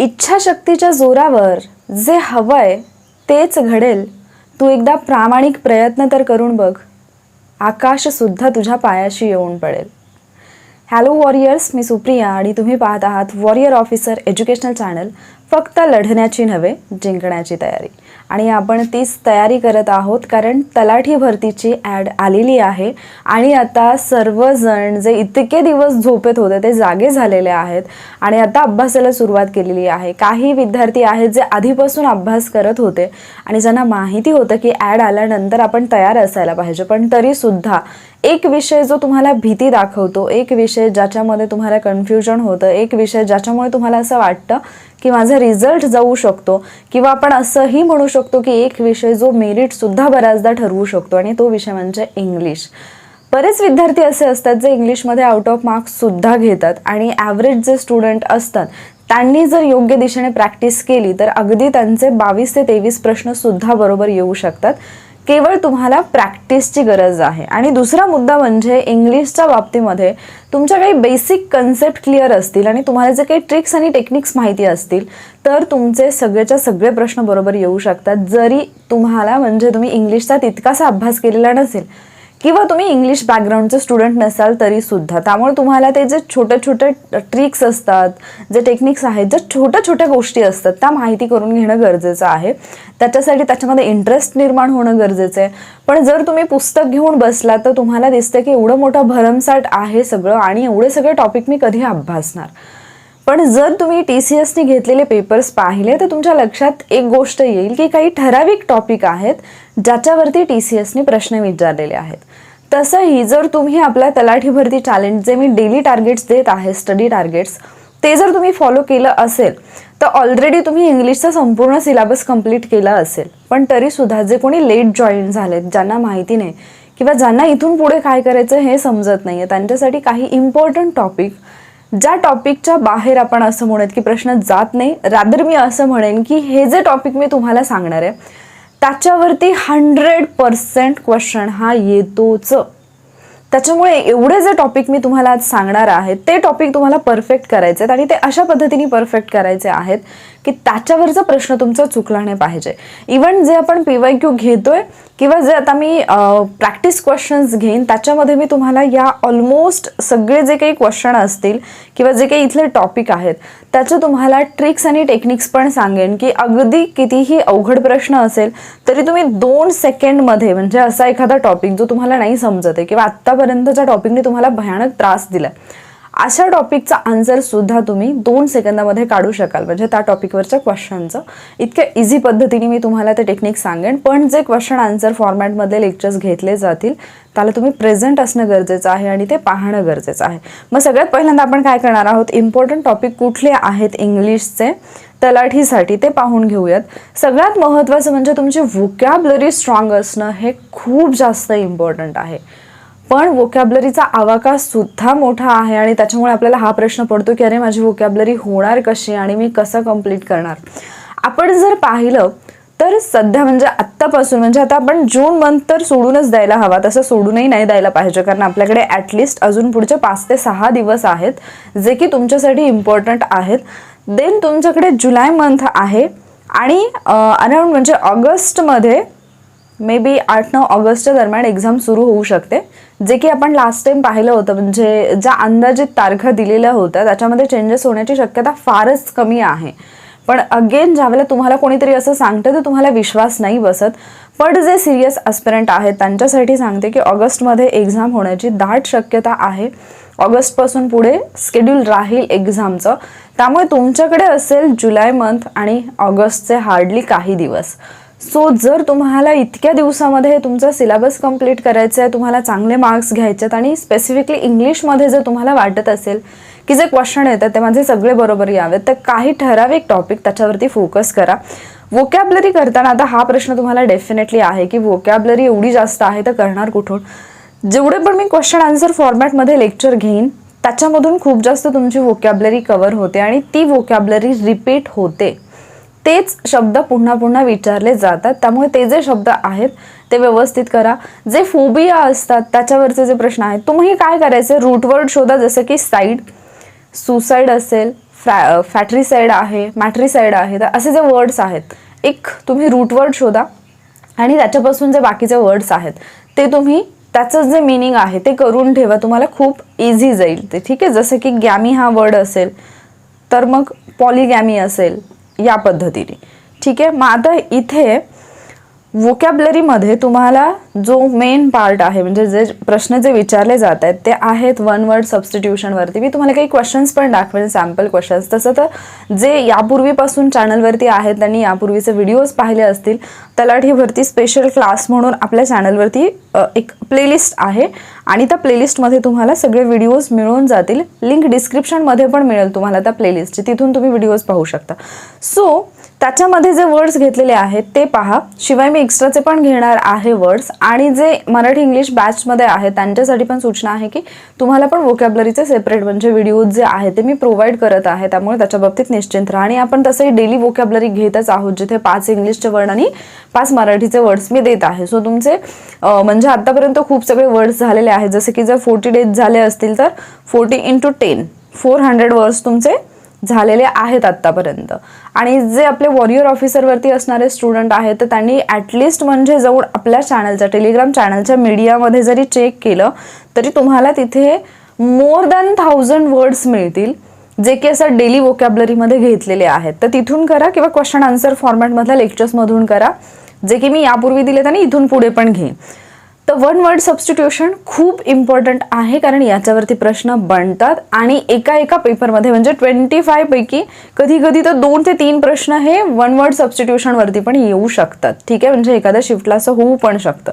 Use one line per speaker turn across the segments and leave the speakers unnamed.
इच्छाशक्तीच्या जोरावर जे हवंय तेच घडेल. तू एकदा प्रामाणिक प्रयत्न तर करून बघ. आकाश सुद्धा तुझ्या पायाशी येऊन पडेल. हॅलो वॉरियर्स, मी सुप्रिया आणि तुम्ही पाहत आहात वॉरियर ऑफिसर एज्युकेशनल चॅनल. फक्त लढण्याची नव्हे, जिंकण्याची तयारी. आणि आपण तीच तयारी करत आहोत कारण तलाठी भरतीची ॲड आलेली आहे आणि आता सर्वजण जे इतके दिवस झोपेत होते ते जागे झालेले आहेत आणि आता अभ्यासाला सुरुवात केलेली आहे. काही विद्यार्थी आहेत जे आधीपासून अभ्यास करत होते आणि ज्यांना माहिती होतं की ॲड आल्यानंतर आपण तयार असायला पाहिजे, पण तरीसुद्धा एक विषय जो तुम्हाला भीती दाखवतो, एक विषय ज्याच्यामध्ये तुम्हाला कन्फ्युजन होतं, एक विषय ज्याच्यामुळे तुम्हाला असं वाटतं की माझा रिझल्ट जाऊ शकतो, किंवा आपण असंही म्हणू शकतो की एक विषय जो मेरिटसुद्धा बऱ्याचदा ठरवू शकतो आणि तो विषय म्हणजे इंग्लिश. बरेच विद्यार्थी असे असतात जे इंग्लिशमध्ये आउट ऑफ मार्क्ससुद्धा घेतात आणि ॲव्हरेज जे स्टुडंट असतात त्यांनी जर योग्य दिशेने प्रॅक्टिस केली तर अगदी त्यांचे 22 ते 23 प्रश्नसुद्धा बरोबर येऊ शकतात. केवळ तुम्हाला प्रॅक्टिसची गरज आहे. आणि दुसरा मुद्दा म्हणजे इंग्लिशच्या बाबतीमध्ये तुमच्या काही बेसिक कन्सेप्ट क्लिअर असतील आणि तुम्हाला जे काही ट्रिक्स आणि टेक्निक्स माहिती असतील तर तुमचे सगळेच्या सगळे प्रश्न बरोबर येऊ शकतात. जरी तुम्हाला म्हणजे तुम्ही इंग्लिशचा तितकासा अभ्यास केलेला नसेल किंवा तुम्ही इंग्लिश बॅकग्राऊंडचे स्टुडंट नसाल तरीसुद्धा. त्यामुळे तुम्हाला ते जे छोटे छोटे ट्रिक्स असतात, जे टेक्निक्स आहेत, ज्या छोट्या छोट्या गोष्टी असतात त्या माहिती करून घेणं गरजेचं आहे. त्याच्यासाठी त्याच्यामध्ये इंटरेस्ट निर्माण होणं गरजेचं आहे. पण जर तुम्ही पुस्तक घेऊन बसला तर तुम्हाला दिसतं की एवढं मोठं भरमसाठ आहे सगळं आणि एवढे सगळे टॉपिक मी कधी अभ्यासणार. पण जर तुम्ही TCSने घेतलेले पेपर्स पाहिले तर तुमच्या लक्षात एक गोष्ट येईल की काही ठराविक टॉपिक आहेत ज्याच्यावरती TCSने प्रश्न विचारलेले आहेत. तसंही जर तुम्ही आपल्या तलाठी भरती चॅलेंज जे मी डेली टार्गेट्स देत आहे, स्टडी टार्गेट्स, ते जर तुम्ही फॉलो केलं असेल तर ऑलरेडी तुम्ही इंग्लिशचा संपूर्ण सिलेबस कंप्लीट केला असेल. पण तरीसुद्धा जे कोणी लेट जॉईन झालेत, ज्यांना माहिती नाही किंवा ज्यांना इथून पुढे काय करायचं हे समजत नाही आहे, त्यांच्यासाठी काही इम्पॉर्टंट टॉपिक, ज्या टॉपिकच्या बाहेर आपण असं म्हणत की प्रश्न जात नाही, रादर मी असं म्हणेन की हे जे टॉपिक मी तुम्हाला सांगणार आहे त्याच्यावरती 100% क्वेश्चन हा येतोच. त्याच्यामुळे एवढे जे टॉपिक मी तुम्हाला आज सांगणार आहे ते टॉपिक तुम्हाला परफेक्ट करायचे आहेत आणि ते अशा पद्धतीने परफेक्ट करायचे आहेत की त्याच्यावरचा प्रश्न तुमचा चुकला नाही पाहिजे. इव्हन जे आपण PYQ घेतोय किंवा जे आता मी प्रॅक्टिस क्वेश्चन्स घेईन त्याच्यामध्ये मी तुम्हाला या ऑलमोस्ट सगळे जे काही क्वेश्चन असतील किंवा जे काही इथले टॉपिक आहेत त्याचे तुम्हाला ट्रिक्स आणि टेक्निक्स पण सांगेन की अगदी कितीही अवघड प्रश्न असेल तरी तुम्ही 2 सेकंडमध्ये, म्हणजे असा एखादा टॉपिक जो तुम्हाला नाही समजत आहे किंवा आत्तापर्यंतच्या टॉपिकने तुम्हाला भयानक त्रास दिला, अशा टॉपिकचा आन्सर सुद्धा तुम्ही 2 सेकंदामध्ये काढू शकाल. म्हणजे त्या टॉपिकवरच्या क्वेश्चनचं इतक्या इझी पद्धतीने मी तुम्हाला ते टेक्निक सांगेन. पण जे क्वेश्चन आन्सर फॉर्मॅटमधले लेक्चर्स घेतले जातील त्याला तुम्ही प्रेझेंट असणं गरजेचं आहे आणि ते पाहणं गरजेचं आहे. मग सगळ्यात पहिल्यांदा आपण काय करणार आहोत, इम्पॉर्टंट टॉपिक कुठले आहेत इंग्लिशचे तलाठीसाठी ते पाहून घेऊयात. सगळ्यात महत्त्वाचं म्हणजे तुमची व्होकॅब्युलरी स्ट्रॉंग असणं हे खूप जास्त इम्पॉर्टंट आहे. पण व्होकॅब्युलरीचा आवाका सुद्धा मोठा आहे आणि त्याच्यामुळे आपल्याला हा प्रश्न पडतो की अरे माझी व्होकॅब्युलरी होणार कशी आणि मी कसं कंप्लीट करणार. आपण जर पाहिलं तर सध्या म्हणजे आत्तापासून, म्हणजे आता आपण जून मंथ तर सोडूनच द्यायला हवा, तसं सोडूनही नाही द्यायला पाहिजे कारण आपल्याकडे ॲटलिस्ट अजून पुढचे 5 ते 6 दिवस आहेत जे की तुमच्यासाठी इम्पॉर्टंट आहेत. देन तुमच्याकडे जुलै मंथ आहे आणि अराउंड म्हणजे ऑगस्टमध्ये मे बी 8-9 ऑगस्टच्या दरम्यान एक्झाम सुरू होऊ शकते, जे की आपण लास्ट टाइम पाहिलं होतं. म्हणजे ज्या अंदाजित तारखा दिलेल्या होत्या त्याच्यामध्ये चेंजेस होण्याची शक्यता फारच कमी आहे. पण अगेन ज्यावेळेला तुम्हाला कोणीतरी असं सांगतं तर तुम्हाला विश्वास नाही बसत. पण जे सिरियस ॲस्पिरंट आहेत त्यांच्यासाठी सांगते की ऑगस्टमध्ये एक्झाम होण्याची दाट शक्यता आहे. ऑगस्टपासून पुढे शेड्यूल राहील एक्झामचं. त्यामुळे तुमच्याकडे असेल जुलै मंथ आणि ऑगस्टचे हार्डली काही दिवस. सो जर तुम्हाला इतक्या दिवसामध्ये तुमचा सिलेबस कंप्लीट करायचा आहे, तुम्हाला चांगले मार्क्स घ्यायचे आहेत आणि स्पेसिफिकली इंग्लिशमध्ये जर तुम्हाला वाटत असेल की जे क्वेश्चन येतात ते माझे सगळे बरोबर यावेत तर काही ठराविक टॉपिक त्याच्यावरती फोकस करा. व्होकॅब्युलरी करताना आता हा प्रश्न तुम्हाला डेफिनेटली आहे की व्होकॅब्युलरी एवढी जास्त आहे तर करणार कुठून. जेवढे पण मी क्वेश्चन आन्सर फॉर्मॅटमध्ये लेक्चर घेईन त्याच्यामधून खूप जास्त तुमची व्होकॅब्युलरी कव्हर होते आणि ती व्होकॅब्युलरी रिपीट होते. तेच शब्द पुन्हा पुन्हा विचारले जातात. त्यामुळे ते जे शब्द आहेत ते व्यवस्थित करा. जे फोबिया असतात त्याच्यावरचे जे प्रश्न आहेत तुम्ही काय करायचे, रूट वर्ड शोधा. जसं की साईड, सुसाईड असेल, फॅट्रिसाईड आहे, मॅट्रिसाईड आहे, तर असे जे वर्ड्स आहेत एक तुम्ही रूट वर्ड शोधा आणि त्याच्यापासून जे बाकीचे वर्ड्स आहेत ते तुम्ही त्याचं जे मिनिंग आहे ते करून ठेवा, तुम्हाला खूप इझी जाईल ते. ठीक आहे, जसं की गॅमी हा वर्ड असेल तर मग पॉलिगॅमी असेल या पद्धतीने. ठीक आहे, मग आता इथे व्होकॅब्लरीमध्ये तुम्हाला जो मेन पार्ट आहे म्हणजे जे प्रश्न जे विचारले जात आहेत ते आहेत वन वर्ड सबस्टिट्यूशनवरती. मी तुम्हाला काही क्वेश्चन्स पण दाखवेल, सॅम्पल क्वेश्चन्स. तसं तर जे यापूर्वीपासून चॅनलवरती आहेत त्यांनी यापूर्वीचे व्हिडिओज पाहिले असतील. तलाठी भरती स्पेशल क्लास म्हणून आपल्या चॅनलवरती एक प्लेलिस्ट आहे आणि त्या प्लेलिस्टमध्ये तुम्हाला सगळे व्हिडिओज मिळून जातील. लिंक डिस्क्रिप्शनमध्ये पण मिळेल तुम्हाला त्या प्लेलिस्टची, तिथून तुम्ही व्हिडिओज पाहू शकता. सो त्याच्यामध्ये जे वर्ड्स घेतलेले आहेत ते पहा. शिवाय मी एक्स्ट्राचे पण घेणार आहे वर्ड्स आणि जे मराठी इंग्लिश बॅचमध्ये आहेत त्यांच्यासाठी पण सूचना आहे की तुम्हाला पण व्होकॅब्लरीचे सेपरेट म्हणजे व्हिडिओज जे आहेत ते मी प्रोव्हाइड करत आहे, त्यामुळे त्याच्या बाबतीत निश्चिंत राहा. आणि आपण तसंही डेली व्होकॅब्लरी घेतच आहोत, जिथे 5 इंग्लिशचे वर्ड आणि 5 मराठीचे वर्ड्स मी देत आहे. सो तुमचे म्हणजे आतापर्यंत खूप सगळे वर्ड्स झालेले आहेत. जसे की जर 40 डेज झाले असतील तर 40 × 10 400 वर्ड्स तुमचे झालेले आहेत आत्तापर्यंत. आणि जे आपले वॉरियर ऑफिसरवरती असणारे स्टुडंट आहेत तर त्यांनी ॲटलिस्ट म्हणजे जाऊन आपल्या चॅनलच्या टेलिग्राम चॅनलच्या मीडियामध्ये जरी चेक केलं तरी तुम्हाला तिथे मोर दॅन 1000 वर्ड्स मिळतील जे की असं डेली व्होकॅब्लरीमध्ये घेतलेले आहेत. तर तिथून करा किंवा क्वेश्चन आन्सर फॉर्मॅटमधल्या लेक्चर्समधून करा, जे की मी यापूर्वी दिलेत आणि इथून पुढे पण घेईन. तर वन वर्ड सबस्टिट्यूशन खूप इम्पॉर्टंट आहे कारण याच्यावरती प्रश्न बनतात आणि एका पेपरमध्ये म्हणजे 25 पैकी कधी कधी तर 2 ते 3 प्रश्न हे वन वर्ड सबस्टिट्यूशनवरती पण येऊ शकतात. ठीक आहे, म्हणजे एखाद्या शिफ्टला असं होऊ पण शकतं.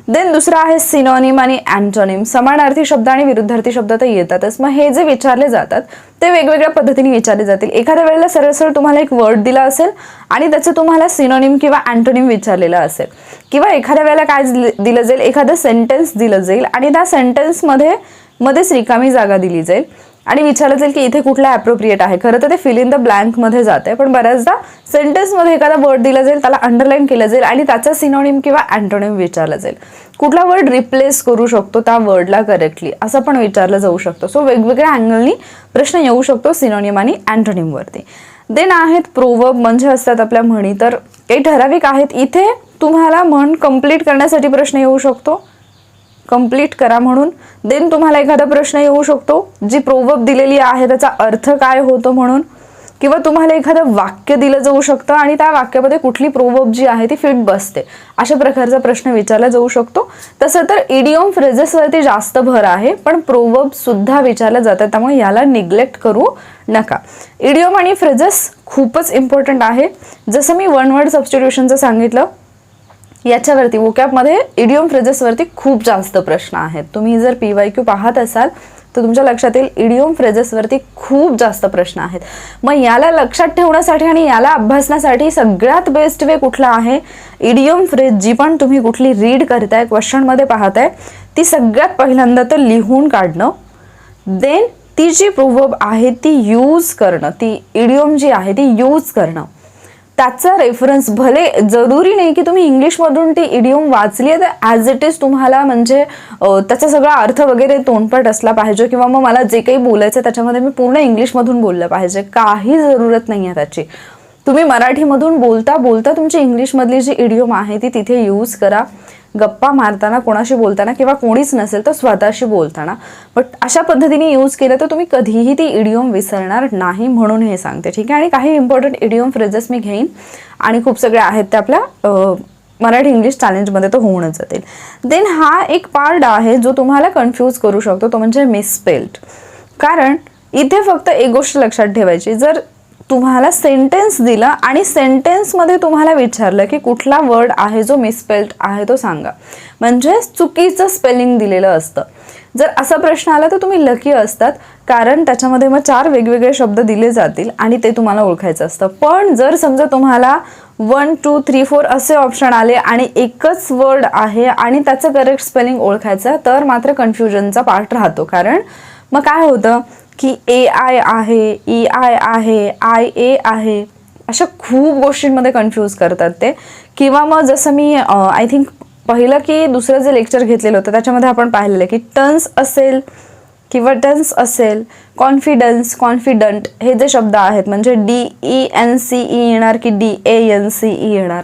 देन दुसरं आहे सिनोनिम आणि अँटोनिम. समानार्थी शब्द आणि विरुद्धार्थी शब्द तर येतातच. मग हे जे विचारले जातात ते वेगवेगळ्या पद्धतीने विचारले जातील. एखाद्या वेळेला सरळ तुम्हाला एक वर्ड दिला असेल आणि त्याचं तुम्हाला सिनोनिम किंवा अँटोनिम विचारलेलं असेल, किंवा एखाद्या वेळेला काय दिलं जाईल, एखादं सेंटेन्स दिलं जाईल आणि त्या सेंटेन्समध्ये मध्येच रिकामी जागा दिली जाईल आणि विचारलं जाईल की इथे कुठला ॲप्रोप्रिएट आहे. खरं तर ते फिल इन द ब्लँकमध्ये जाते, पण बऱ्याचदा सेंटेन्समध्ये एखादा वर्ड दिला जाईल, त्याला अंडरलाईन केलं जाईल आणि त्याचा सिनोनिम किंवा अँटोनिम विचारला जाईल. कुठला वर्ड रिप्लेस करू शकतो त्या वर्डला करेक्टली असं पण विचारलं जाऊ शकतं. सो वेगवेगळ्या अँगलनी प्रश्न येऊ शकतो सिनोनिम आणि अँटोनिमवरती. देन आहेत प्रोवर्ब म्हणजे असतात आपल्या म्हणी, तर काही ठराविक आहेत. इथे तुम्हाला म्हण कंप्लीट करण्यासाठी प्रश्न येऊ शकतो, कंप्लीट करा म्हणून. देन तुम्हाला एखादा प्रश्न येऊ शकतो जी प्रोवर्ब दिलेली आहे त्याचा अर्थ काय होतो म्हणून, किंवा तुम्हाला एखादं वाक्य दिलं जाऊ शकतं आणि त्या वाक्यामध्ये कुठली प्रोवर्ब जी आहे ती फिट बसते, अशा प्रकारचा प्रश्न विचारला जाऊ शकतो. तसं तर इडियम फ्रेजेसवरती जास्त भर आहे, पण प्रोवर्ब सुद्धा विचारल्या जातात, त्यामुळे याला निग्लेक्ट करू नका. इडियम आणि फ्रेजेस खूपच इम्पॉर्टंट आहे. जसं मी वन वर्ड सबस्टिट्यूशनचं सांगितलं, याच्यावरती वोकॅबमध्ये इडियम फ्रेजेसवरती खूप जास्त प्रश्न आहेत. तुम्ही जर PYQ पाहत असाल तर तुमच्या लक्षात येईल इडियम फ्रेजेसवरती खूप जास्त प्रश्न आहेत. मग याला लक्षात ठेवण्यासाठी आणि याला अभ्यासण्यासाठी सगळ्यात बेस्ट वे कुठला आहे, इडियम फ्रेज जी पण तुम्ही कुठली रीड करताय, क्वेश्चनमध्ये पाहताय, ती सगळ्यात पहिल्यांदा तर लिहून काढणं. देन ती जी प्रोवर्ब आहे ती यूज करणं, ती इडियम जी आहे ती यूज करणं. त्याचा रेफरन्स, भले जरुरी नाही की तुम्ही इंग्लिशमधून ती इडियम वाचली आहे तर ॲज इट इज तुम्हाला म्हणजे त्याचा सगळा अर्थ वगैरे तोंडपाठ असला पाहिजे, किंवा मग मला जे काही बोलायचं त्याच्यामध्ये मी पूर्ण इंग्लिशमधून बोललं पाहिजे. काही जरूरत नाही आहे त्याची. तुम्ही मराठीमधून बोलता तुमची इंग्लिशमधली जी इडियम आहे ती तिथे यूज करा. गप्पा मारताना, कोणाशी बोलताना, किंवा कोणीच नसेल तर स्वतःशी बोलताना. बट अशा पद्धतीने यूज केलं तर तुम्ही कधीही ती इडियम विसरणार नाही, म्हणून हे सांगते. ठीक आहे, आणि काही इम्पॉर्टंट इडियम फ्रेजेस मी घेईन आणि खूप सगळे आहेत ते आपल्या मराठी इंग्लिश चॅलेंजमध्ये तर होऊनच जातील. देन हा एक पार्ट आहे जो तुम्हाला कन्फ्यूज करू शकतो, तो म्हणजे मिसस्पेल्ड. कारण इथे फक्त एक गोष्ट लक्षात ठेवायची, जर तुम्हाला सेंटेन्स दिलं आणि सेंटेन्समध्ये तुम्हाला विचारलं की कुठला वर्ड आहे जो मिसस्पेल्ड आहे तो सांगा, म्हणजे चुकीचं स्पेलिंग दिलेलं असतं. जर असा प्रश्न आला तर तुम्ही लकी असतात, कारण त्याच्यामध्ये मग 4 वेगवेगळे शब्द दिले जातील आणि ते तुम्हाला ओळखायचं असतं. पण जर समजा तुम्हाला 1, 2, 3, 4 असे ऑप्शन आले आणि एकच वर्ड आहे आणि त्याचं करेक्ट स्पेलिंग ओळखायचं, तर मात्र कन्फ्युजनचा पार्ट राहतो. कारण मग काय होतं की AI आहे, EI आहे, IA आहे, अशा खूप गोष्टींमध्ये कन्फ्यूज करतात ते. किंवा मग जसं मी आय थिंक पहिलं की दुसरं जे लेक्चर घेतलेलं होतं त्याच्यामध्ये आपण पाहिलेलं की टन्स असेल किंवा टेन्स असेल, कॉन्फिडन्स, कॉन्फिडंट हे जे शब्द आहेत म्हणजे DENCE येणार की DANCE येणार,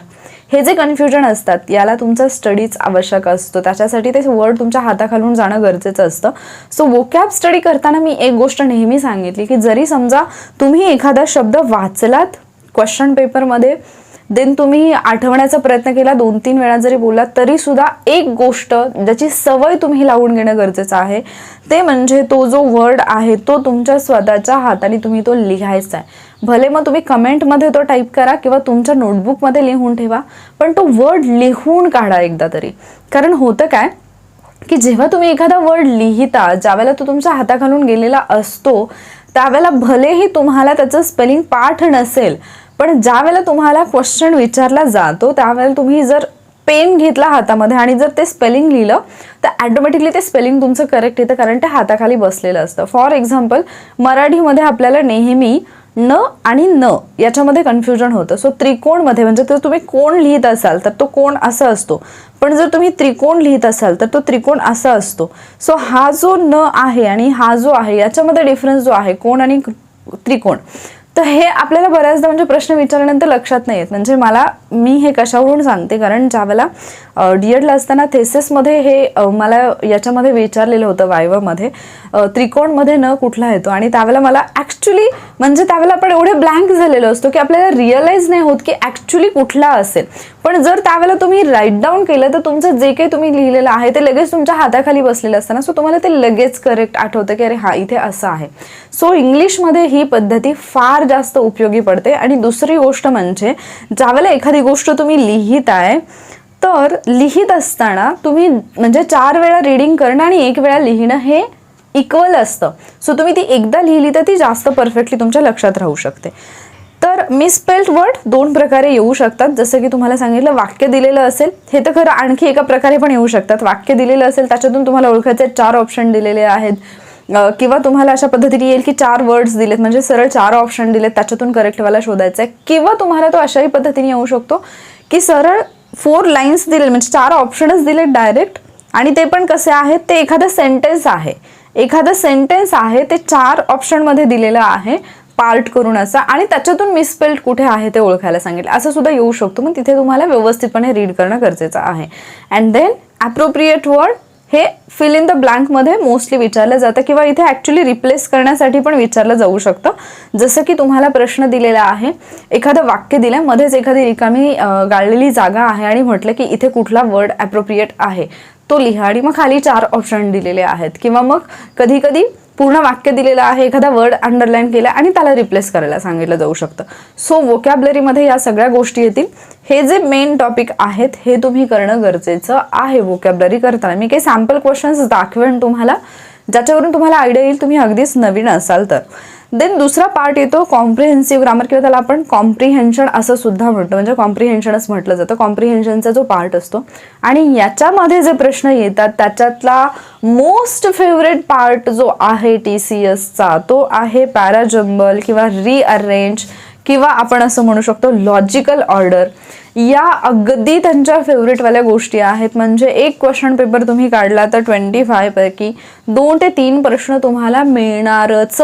हे जे कन्फ्युजन असतात याला तुमचा स्टडीच आवश्यक असतो. त्याच्यासाठी ते वर्ड तुमच्या हाताखालून जाणं गरजेचं असतं. सो वोकॅब स्टडी करताना मी एक गोष्ट नेहमी सांगितली की जरी समजा तुम्ही एखादा शब्द वाचलात क्वेश्चन पेपरमध्ये, देन तुम्ही आठवण्याचा प्रयत्न केला, 2-3 वेळा जरी बोललात, तरी सुद्धा एक गोष्ट ज्याची सवय तुम्ही लावून घेणं गरजेचं आहे ते म्हणजे तो जो वर्ड आहे तो तुमच्या स्वतःच्या हाताने तुम्ही तो लिहायचा आहे. भले मग तुम्ही कमेंटमध्ये तो टाईप करा किंवा तुमच्या नोटबुकमध्ये लिहून ठेवा, पण तो वर्ड लिहून काढा एकदा तरी. कारण होतं काय की जेव्हा तुम्ही एखादा वर्ड लिहिता, ज्यावेळेला तो तुमच्या हाताखालून गेलेला असतो त्यावेळेला भलेही तुम्हाला त्याचं स्पेलिंग पाठ नसेल, पण ज्या वेळेला तुम्हाला क्वेश्चन विचारला जातो त्यावेळेला तुम्ही जर पेन घेतला हातामध्ये आणि जर ते स्पेलिंग लिहिलं तर ॲटोमॅटिकली ते स्पेलिंग तुमचं करेक्ट येतं, कारण ते हाताखाली बसलेलं असतं. फॉर एक्झाम्पल मराठीमध्ये आपल्याला नेहमी न आणि न याच्यामध्ये कन्फ्युजन होतं. सो त्रिकोणमध्ये म्हणजे जर तुम्ही कोण लिहित असाल तर तो कोण असा असतो, पण जर तुम्ही त्रिकोण लिहित असाल तर तो त्रिकोण असा असतो. सो हा जो न आहे आणि हा जो आहे याच्यामध्ये डिफरन्स जो आहे कोण आणि त्रिकोण, तर हे आपल्याला बऱ्याचदा म्हणजे प्रश्न विचारल्यानंतर लक्षात नाही येत. म्हणजे मी हे कशावरून सांगते, कारण ज्यावेळेला DEDला असताना थेसिसमध्ये हे मला याच्यामध्ये विचारलेलं होतं वायवामध्ये, त्रिकोणमध्ये न कुठला येतो, आणि त्यावेळेला मला ॲक्च्युली म्हणजे त्यावेळेला आपण एवढे ब्लँक झालेलो असतो की आपल्याला रिअलाईज नाही होत की ॲक्च्युली कुठला असेल. पण जर त्यावेळेला तुम्ही राईट डाऊन केलं तर तुमचं जे काही तुम्ही लिहिलेलं आहे ते लगेच तुमच्या हाताखाली बसलेलं असतं ना, सो तुम्हाला ते लगेच करेक्ट आठवतं की अरे हा इथे असं आहे. सो इंग्लिशमध्ये ही पद्धती फार जास्त उपयोगी पडते. आणि दुसरी गोष्ट म्हणजे ज्यावेळेला एखादी गोष्ट तुम्ही लिहित आहे तर लिहित असताना तुम्ही म्हणजे 4 वेळा रीडिंग करणं आणि 1 वेळा लिहिणं हे इक्वल असतं. सो तुम्ही ती एकदा लिहिली तर ती जास्त परफेक्टली तुमच्या लक्षात राहू शकते. तर मिसस्पेल्ड वर्ड 2 प्रकारे येऊ शकतात. जसं की तुम्हाला सांगितलं वाक्य दिलेलं असेल, हे तर खरं आणखी एका प्रकारे पण येऊ शकतात. वाक्य दिलेलं असेल त्याच्यातून तुम्हाला ओळखायचे 4 ऑप्शन दिलेले आहेत, किंवा तुम्हाला अशा पद्धतीने येईल की 4 वर्ड्स दिलेत म्हणजे सरळ 4 ऑप्शन दिलेत त्याच्यातून करेक्टवाला शोधायचं आहे. किंवा तुम्हाला तो अशाही पद्धतीने येऊ शकतो की सरळ 4 लाईन्स दिले म्हणजे 4 ऑप्शनच दिले डायरेक्ट, आणि ते पण कसे आहेत, ते एखादं सेंटेन्स आहे ते 4 ऑप्शनमध्ये दिलेलं आहे पार्ट करून असा, आणि त्याच्यातून मिसस्पेल्ड कुठे आहे ते ओळखायला सांगितलं. असं सुद्धा येऊ शकतो. मग तिथे तुम्हाला व्यवस्थितपणे रीड करणं गरजेचं आहे. अँड देन ॲप्रोप्रिएट वर्ड हे फिल इन द ब्लँकमध्ये मोस्टली विचारलं जातं, किंवा इथे ॲक्च्युली रिप्लेस करण्यासाठी पण विचारलं जाऊ शकतं. जसं की तुम्हाला प्रश्न दिलेला आहे, एखादं वाक्य दिलं, मध्येच एखादी रिकामी गाळलेली जागा आहे आणि म्हटलं की इथे कुठला वर्ड ॲप्रोप्रिएट आहे तो लिहा, आणि मग खाली 4 ऑप्शन दिलेले आहेत. किंवा मग कधी कधी पूर्ण वाक्य दिलेलं आहे, एखादा वर्ड अंडरलाईन केला आणि त्याला रिप्लेस करायला सांगितलं जाऊ शकतं. सो वोकॅबलरीमध्ये या सगळ्या गोष्टी येतील. हे जे मेन टॉपिक आहेत हे तुम्ही करणं गरजेचं आहे वोकॅबलरी करताना. मी काही सॅम्पल क्वेश्चन्स दाखवेन तुम्हाला, ज्याच्यावरून तुम्हाला आयडिया येईल तुम्ही अगदीच नवीन असाल तर. देन दुसरा पार्ट येतो कॉम्प्रिहेन्सिव्ह ग्रामर, किंवा त्याला आपण कॉम्प्रिहेन्शन असं सुद्धा म्हणतो, म्हणजे कॉम्प्रिहेन्शनच म्हटलं जातं. कॉम्प्रिहेन्शनचा जो पार्ट असतो आणि याच्यामध्ये जे प्रश्न येतात त्याच्यातला मोस्ट फेवरेट पार्ट जो आहे TCSचा तो आहे पॅराजंबल किंवा रिअरेंज, किंवा आपण असं म्हणू शकतो लॉजिकल ऑर्डर. या अगदी त्यांच्या फेवरेटवाल्या गोष्टी आहेत. म्हणजे एक क्वेश्चन पेपर तुम्ही काढला तर 25 पैकी 2 ते 3 प्रश्न तुम्हाला मिळणारच.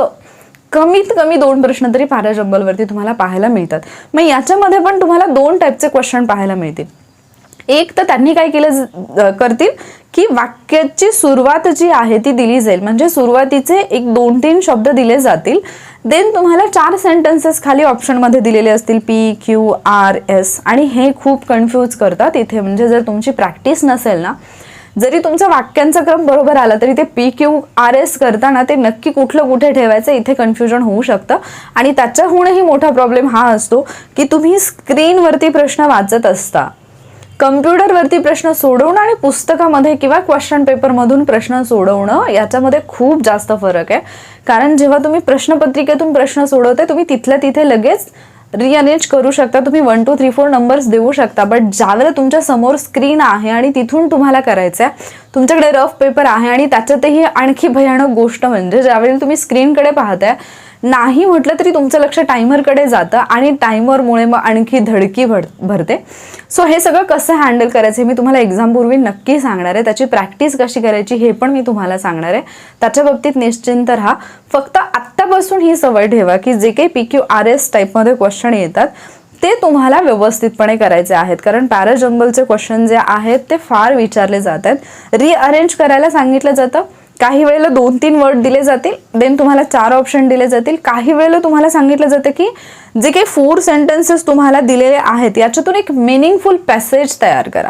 कमीत कमी 2 प्रश्न तरी पॅराजंबलवरती तुम्हाला पाहायला मिळतात. मग याच्यामध्ये पण तुम्हाला 2 टाईपचे क्वेश्चन पाहायला मिळतील. एक तर त्यांनी काय करतील की वाक्याची सुरुवात जी आहे ती दिली जाईल, म्हणजे सुरुवातीचे 1-2-3 शब्द दिले जातील. देन तुम्हाला 4 सेंटेन्सेस खाली ऑप्शनमध्ये दिलेले असतील PQRS, आणि हे खूप कन्फ्यूज करतात इथे. म्हणजे जर तुमची प्रॅक्टिस नसेल ना, जरी तुमचा वाक्यांचा क्रम बरोबर आला तरी ते PQRS करताना ते नक्की कुठे ठेवायचं इथे कन्फ्युजन होऊ शकतं. आणि त्याच्याहूनही मोठा प्रॉब्लेम हा असतो की तुम्ही स्क्रीनवरती प्रश्न वाचत असता, कम्प्युटरवरती प्रश्न सोडवणं आणि पुस्तकामध्ये किंवा क्वेश्चन पेपरमधून प्रश्न सोडवणं याच्यामध्ये खूप जास्त फरक आहे. कारण जेव्हा तुम्ही प्रश्नपत्रिकेतून प्रश्न सोडवते तुम्ही तिथल्या तिथे लगेच रिअरेंज करू शकता, तुम्ही 1 2 3 4 नंबर्स देऊ शकता. बट ज्यावेळेला तुमच्या समोर स्क्रीन आहे आणि तिथून तुम्हाला करायचं आहे, तुमच्याकडे रफ पेपर आहे, आणि त्याच्यातही आणखी भयानक गोष्ट म्हणजे ज्यावेळेला तुम्ही स्क्रीनकडे पाहताय नाही म्हटलं तरी तुमचं लक्ष टायमरकडे जातं आणि टायमरमुळे मग आणखी धडकी भरते. सो हे सगळं कसं हँडल करायचं हे मी तुम्हाला एक्झामपूर्वी नक्की सांगणार आहे. त्याची प्रॅक्टिस कशी करायची हे पण मी तुम्हाला सांगणार आहे. त्याच्या बाबतीत निश्चिंत राहा. फक्त आत्तापासून ही सवय ठेवा की जे काही PQRS टाईपमध्ये क्वेश्चन येतात ते तुम्हाला व्यवस्थितपणे करायचे आहेत. कारण पॅराजंबलचे क्वेश्चन जे आहेत ते फार विचारले जात आहेत. रिअरेंज करायला सांगितलं जातं. काही वेळेला 2-3 वर्ड दिले जातील, देन तुम्हाला 4 ऑप्शन दिले जातील. काही वेळेला तुम्हाला सांगितलं जातं की जे काही 4 सेंटेन्सेस तुम्हाला दिलेले आहेत याच्यातून एक मिनिंगफुल पॅसेज तयार करा.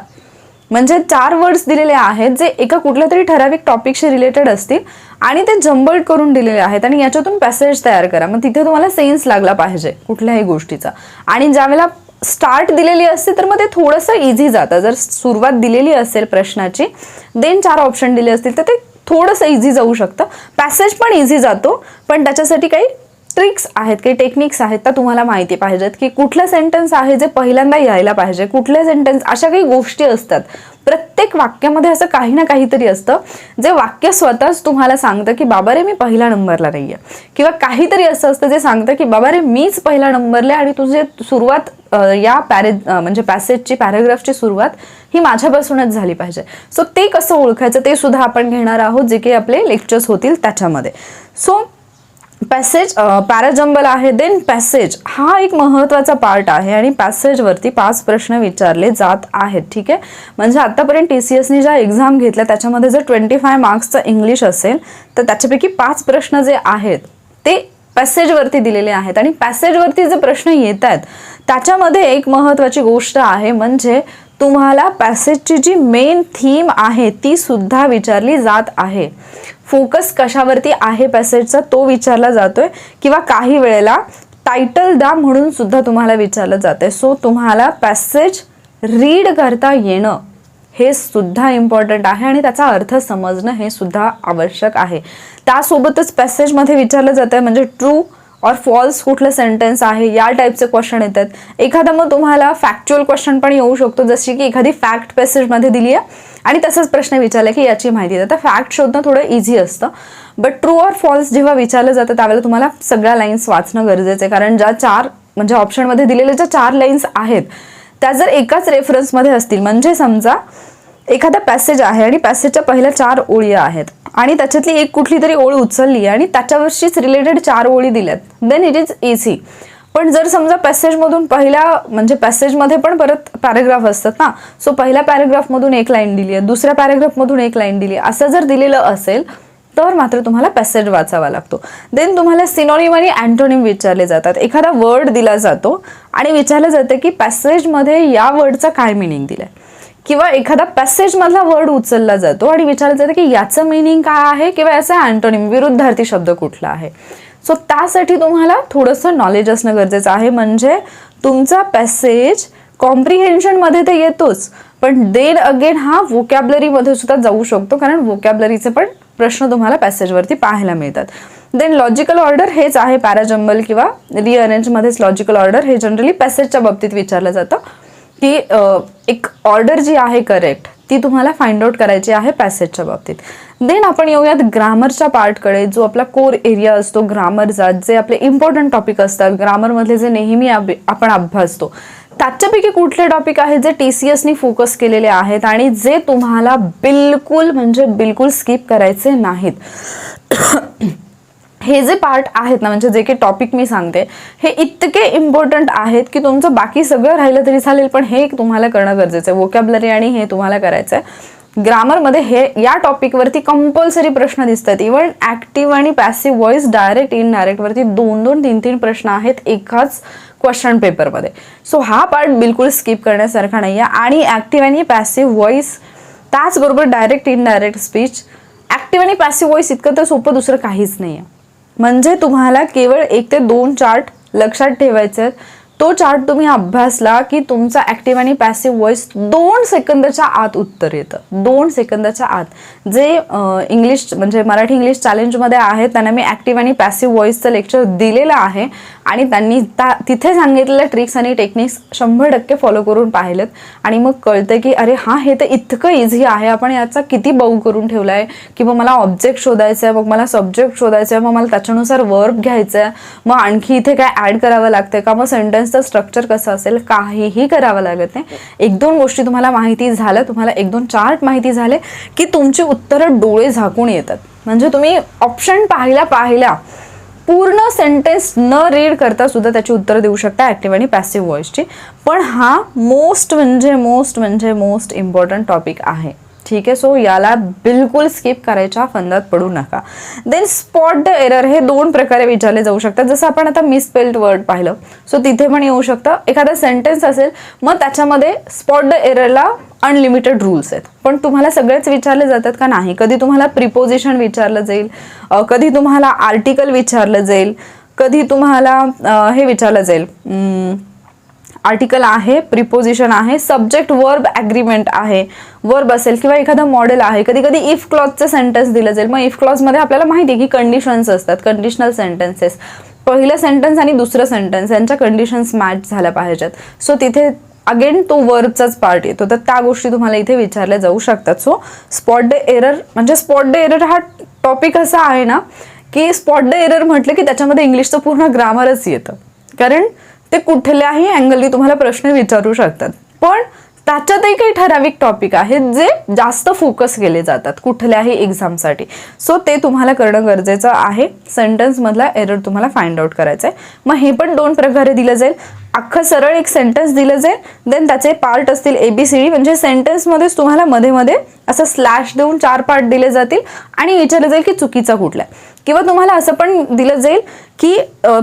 म्हणजे 4 वर्ड्स दिलेले आहेत जे एका कुठल्या तरी ठराविक टॉपिकशी रिलेटेड असतील आणि ते जम्बल्ड करून दिलेले आहेत आणि याच्यातून पॅसेज तयार करा. मग तिथे तुम्हाला सेन्स लागला पाहिजे कुठल्याही गोष्टीचा. आणि ज्यावेळेला स्टार्ट दिलेली असते तर मग ते थोडंसं इझी जातं. जर सुरुवात दिलेली असेल प्रश्नाची, देन 4 ऑप्शन दिले असतील तर ते थोडंसं इझी जाऊ शकतं. पॅसेज पण इझी जातो, पण त्याच्यासाठी काही ट्रिक्स आहेत, काही टेक्निक्स आहेत त्या तुम्हाला माहिती पाहिजेत की कुठलं सेंटेन्स आहे जे पहिल्यांदा यायला पाहिजे, कुठले सेंटेन्स. अशा काही गोष्टी असतात. प्रत्येक वाक्यामध्ये असं काही ना काहीतरी असतं जे वाक्य स्वतःच तुम्हाला सांगतं की बाबा रे मी पहिल्या नंबरला नाहीये, किंवा काहीतरी असं असतं जे सांगतं की बाबा रे मीच पहिल्या नंबरला आणि तुझे सुरुवात या म्हणजे पॅसेजची, पॅराग्राफची सुरुवात ही माझ्यापासूनच झाली पाहिजे. सो ते कसं ओळखायचं ते सुद्धा आपण घेणार आहोत जे काही आपले लेक्चर्स होतील त्याच्यामध्ये. सो पॅसेज, पॅराजंबल आहे, देन पॅसेज हा एक महत्त्वाचा पार्ट आहे आणि पॅसेजवरती 5 प्रश्न विचारले जात आहेत. ठीक आहे. म्हणजे आतापर्यंत TCSने ज्या एक्झाम घेतल्या त्याच्यामध्ये जर 25 मार्क्सचं इंग्लिश असेल तर त्याच्यापैकी 5 प्रश्न जे आहेत ते पॅसेजवरती दिलेले आहेत. आणि पॅसेजवरती जे प्रश्न येत आहेत त्याच्यामध्ये एक महत्त्वाची गोष्ट आहे, म्हणजे तुम्हाला पॅसेजची जी मेन थीम आहे ती सुद्धा विचारली जात आहे. फोकस कशावरती आहे पॅसेजचा तो विचारला जातोय, किंवा काही वेळेला टायटल द्या म्हणून सुद्धा तुम्हाला विचारलं जातंय. सो तुम्हाला पॅसेज रीड करता येणं हे सुद्धा इम्पॉर्टंट आहे आणि त्याचा अर्थ समजणं हे सुद्धा आवश्यक आहे. त्यासोबतच पॅसेजमध्ये विचारलं जातंय म्हणजे ट्रू और फॉल्स कुठलं सेंटेन्स आहे या टाईपचे क्वेश्चन येतात. एखादा मग तुम्हाला फॅक्च्युअल क्वेश्चन पण येऊ शकतो, जशी की एखादी फॅक्ट पॅसेजमध्ये दिली आहे आणि तसंच प्रश्न विचारला की याची माहिती देतं. फॅक्ट शोधणं थोडं इझी असतं, बट ट्रू और फॉल्स जेव्हा विचारलं जातं त्यावेळेला तुम्हाला सगळ्या लाईन्स वाचणं गरजेचं आहे. कारण ज्या 4 म्हणजे ऑप्शनमध्ये दिलेल्या ज्या 4 लाईन्स आहेत त्या जर एकाच रेफरन्समध्ये असतील, म्हणजे समजा एखादा पॅसेज आहे आणि पॅसेजच्या पहिल्या 4 ओळी आहेत आणि त्याच्यातली एक कुठली तरी ओळ उचलली आणि त्याच्यावरशीच रिलेटेड 4 ओळी दिल्यात, देन इट इज इझी. पण जर समजा पॅसेजमधून पहिल्या म्हणजे पॅसेजमध्ये पण परत पॅराग्राफ असतात ना, सो पहिल्या पॅराग्राफमधून एक लाईन दिली आहे, दुसऱ्या पॅराग्राफमधून एक लाईन दिली आहे, असं जर दिलेलं असेल तर मात्र तुम्हाला पॅसेज वाचावा लागतो. देन तुम्हाला सिनोनिम आणि अँटोनिम विचारले जातात. एखादा वर्ड दिला जातो आणि विचारलं जातं की पॅसेजमध्ये या वर्डचा काय मिनिंग दिलाय, किंवा एखादा पॅसेजमधला वर्ड उचलला जातो आणि विचारलं जातं की याचं मिनिंग काय आहे किंवा याचा अँटोनिम विरुद्धार्थी शब्द कुठला आहे. सो त्यासाठी तुम्हाला थोडंसं नॉलेज असणं गरजेचं आहे. म्हणजे तुमचा पॅसेज कॉम्प्रिहेन्शनमध्ये तर येतोच, पण देन अगेन हा व्होकॅब्लरीमध्ये सुद्धा जाऊ शकतो, कारण व्होकॅब्लरीचे पण प्रश्न तुम्हाला पॅसेजवरती पाहायला मिळतात. देन लॉजिकल ऑर्डर हेच आहे पॅराजंबल किंवा रिअरेंजमध्येच लॉजिकल ऑर्डर हे जनरली पॅसेजच्या बाबतीत विचारलं जातं की एक ऑर्डर जी आहे करेक्ट ती तुम्हाला फाइंड आउट करायची आहे पॅसेजच्या बाबतीत. देन आपण येऊयात ग्रामरच्या पार्टकडे, जो आपला कोर एरिया असतो ग्रामरचा, जे आपले इम्पॉर्टंट टॉपिक असतात ग्रामरमधले जे नेहमी आपण अभ्यासतो, त्याच्यापैकी कुठले टॉपिक आहेत जे TCSने फोकस केलेले आहेत आणि जे तुम्हाला बिलकुल म्हणजे बिलकुल स्किप करायचे नाहीत. हे जे पार्ट आहेत ना, म्हणजे जे काही टॉपिक मी सांगते हे इतके इम्पॉर्टंट आहेत की तुमचं बाकी सगळं राहिलं तरी चालेल, पण हे तुम्हाला करणं गरजेचं आहे. व्होकॅब्लरी आणि हे तुम्हाला करायचं आहे. ग्रामरमध्ये हे या टॉपिकवरती कंपल्सरी प्रश्न दिसतात. इव्हन ऍक्टिव्ह आणि पॅसिव्ह व्हॉइस, डायरेक्ट इनडायरेक्ट वरती 2-2, 3-3 प्रश्न आहेत एकाच क्वेश्चन पेपरमध्ये. सो हा पार्ट बिलकुल स्किप करण्यासारखा नाही आहे. आणि ऍक्टिव्ह आणि पॅसिव्ह व्हॉइस, त्याचबरोबर डायरेक्ट इनडायरेक्ट स्पीच, ऍक्टिव्ह आणि पॅसिव्ह व्हॉइस इतकं तर सोपं दुसरं काहीच नाही आहे. म्हणजे तुम्हाला केवळ 1 ते 2 चार्ट लक्षात ठेवायचे आहेत. तो चार्ट तुम्ही अभ्यासला की तुमचा ॲक्टिव्ह आणि पॅसिव्ह व्हॉइस 2 सेकंदाच्या आत उत्तर येतं. 2 सेकंदाच्या आत. जे इंग्लिश म्हणजे मराठी इंग्लिश चॅलेंजमध्ये आहेत त्यांना मी ॲक्टिव्ह आणि पॅसिव्ह व्हॉइसचं लेक्चर दिलेलं आहे आणि त्यांनी तिथे सांगितलेल्या ट्रिक्स आणि टेक्निक्स 100% फॉलो करून पाहिलेत आणि मग कळतं की अरे हां, हे तर इतकं इझी आहे, आपण याचा किती बहु करून ठेवला आहे. किंवा मला ऑब्जेक्ट शोधायचं आहे, मग मला सब्जेक्ट शोधायचं आहे, मग मला त्याच्यानुसार वर्ब घ्यायचं आहे, मग आणखी इथे काय ॲड करावं लागतं का, मग सेंटेन्सचं स्ट्रक्चर कसं असेल, काहीही करावं लागत नाही. 1-2 गोष्टी तुम्हाला माहिती झाल्या, तुम्हाला 1-2 चार्ट माहिती झाले की तुमची उत्तरं डोळे झाकून येतात. म्हणजे तुम्ही ऑप्शन पाहिल्या पूर्ण सेंटेन्स न रीड करता सुद्धा त्याची उत्तरं देऊ शकता ॲक्टिव्ह आणि पॅसिव्ह व्हॉइसची. पण हा मोस्ट इम्पॉर्टंट टॉपिक आहे. ठीक आहे, सो याला बिलकुल स्किप करायच्या फंदात पडू नका. देन स्पॉट द एरर हे 2 प्रकारे विचारले जाऊ शकतात. जसं आपण आता मिसस्पेल्ड वर्ड पाहिलं, सो तिथे पण येऊ शकतं. एखादा सेंटेन्स असेल मग त्याच्यामध्ये स्पॉट द एररला अनलिमिटेड रूल्स आहेत, पण तुम्हाला सगळेच विचारले जातात का नाही. कधी तुम्हाला प्रिपोजिशन विचारलं जाईल, कधी तुम्हाला आर्टिकल विचारलं जाईल, कधी तुम्हाला हे विचारलं जाईल, आर्टिकल आहे, प्रिपोजिशन आहे, सब्जेक्ट वर्ब ॲग्रीमेंट आहे, वर्ब असेल किंवा एखादं मॉडेल आहे. कधी कधी इफ क्लॉजचं सेंटेन्स दिलं जाईल. मग इफ क्लॉजमध्ये आपल्याला माहिती आहे की कंडिशन्स असतात, कंडिशनल सेंटेन्सेस. पहिलं सेंटेन्स आणि दुसरं सेंटेन्स यांच्या कंडिशन्स मॅच झाल्या पाहिजेत. सो तिथे अगेन तो वर्बचाच पार्ट येतो, तर त्या गोष्टी तुम्हाला इथे विचारल्या जाऊ शकतात. सो स्पॉट द एरर म्हणजे स्पॉट द एरर हा टॉपिक असा आहे ना की स्पॉट द एरर म्हटलं की त्याच्यामध्ये इंग्लिशचं पूर्ण ग्रामरच येतं, कारण ते कुठल्याही अँगलनी तुम्हाला प्रश्न विचारू शकतात. पण त्याच्यातही काही ठराविक टॉपिक आहेत जे जास्त फोकस केले जातात कुठल्याही एक्झामसाठी. सो ते तुम्हाला करणं गरजेचं आहे. सेंटेन्समधला एरर तुम्हाला फाइंड आउट करायचा आहे. मग हे पण 2 प्रकारे दिलं जाईल. अख्खं सरळ एक सेंटेन्स दिलं जाईल, देन त्याचे पार्ट असतील ABCD, म्हणजे सेंटेन्समध्येच तुम्हाला मध्ये असं स्लॅश देऊन 4 पार्ट दिले जातील आणि विचारलं जाईल की चुकीचा कुठला आहे. किंवा तुम्हाला असं पण दिलं जाईल की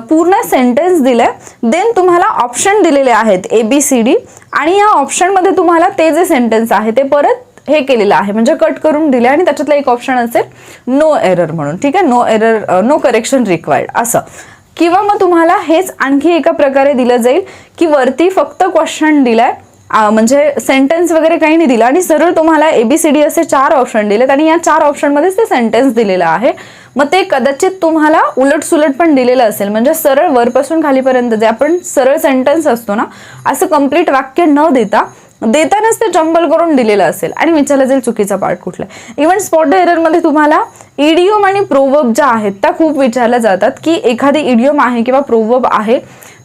पूर्ण सेंटेन्स दिलंय, देन तुम्हाला ऑप्शन दिलेले आहेत ABCD आणि या ऑप्शनमध्ये तुम्हाला ते जे सेंटेन्स आहे ते परत हे केलेलं आहे, म्हणजे कट करून दिले आणि त्याच्यातलं एक ऑप्शन असेल नो एरर म्हणून. ठीक आहे, no error, no correction required असं. किंवा मग तुम्हाला हेच आणखी एका प्रकारे दिलं जाईल की वरती फक्त क्वेश्चन दिलाय, म्हणजे सेंटेन्स वगैरे काही नाही दिलं आणि सरळ तुम्हाला ABCD असे 4 ऑप्शन दिलेत आणि या 4 ऑप्शनमध्येच ते सेंटेन्स दिलेलं आहे. मग ते कदाचित तुम्हाला उलटसुलट पण दिलेलं असेल, म्हणजे सरळ वरपासून खालीपर्यंत जे आपण सरळ सेंटेन्स असतो ना, असं कंप्लीट वाक्य न देतानाच ते जंबल करून दिलेलं असेल आणि विचारलं जाईल चुकीचा पार्ट कुठला. इव्हन स्पॉट द एररमध्ये तुम्हाला इडिओम आणि प्रोवर्ब ज्या आहेत त्या खूप विचारल्या जातात की एखादी इडिओम आहे किंवा प्रोवर्ब आहे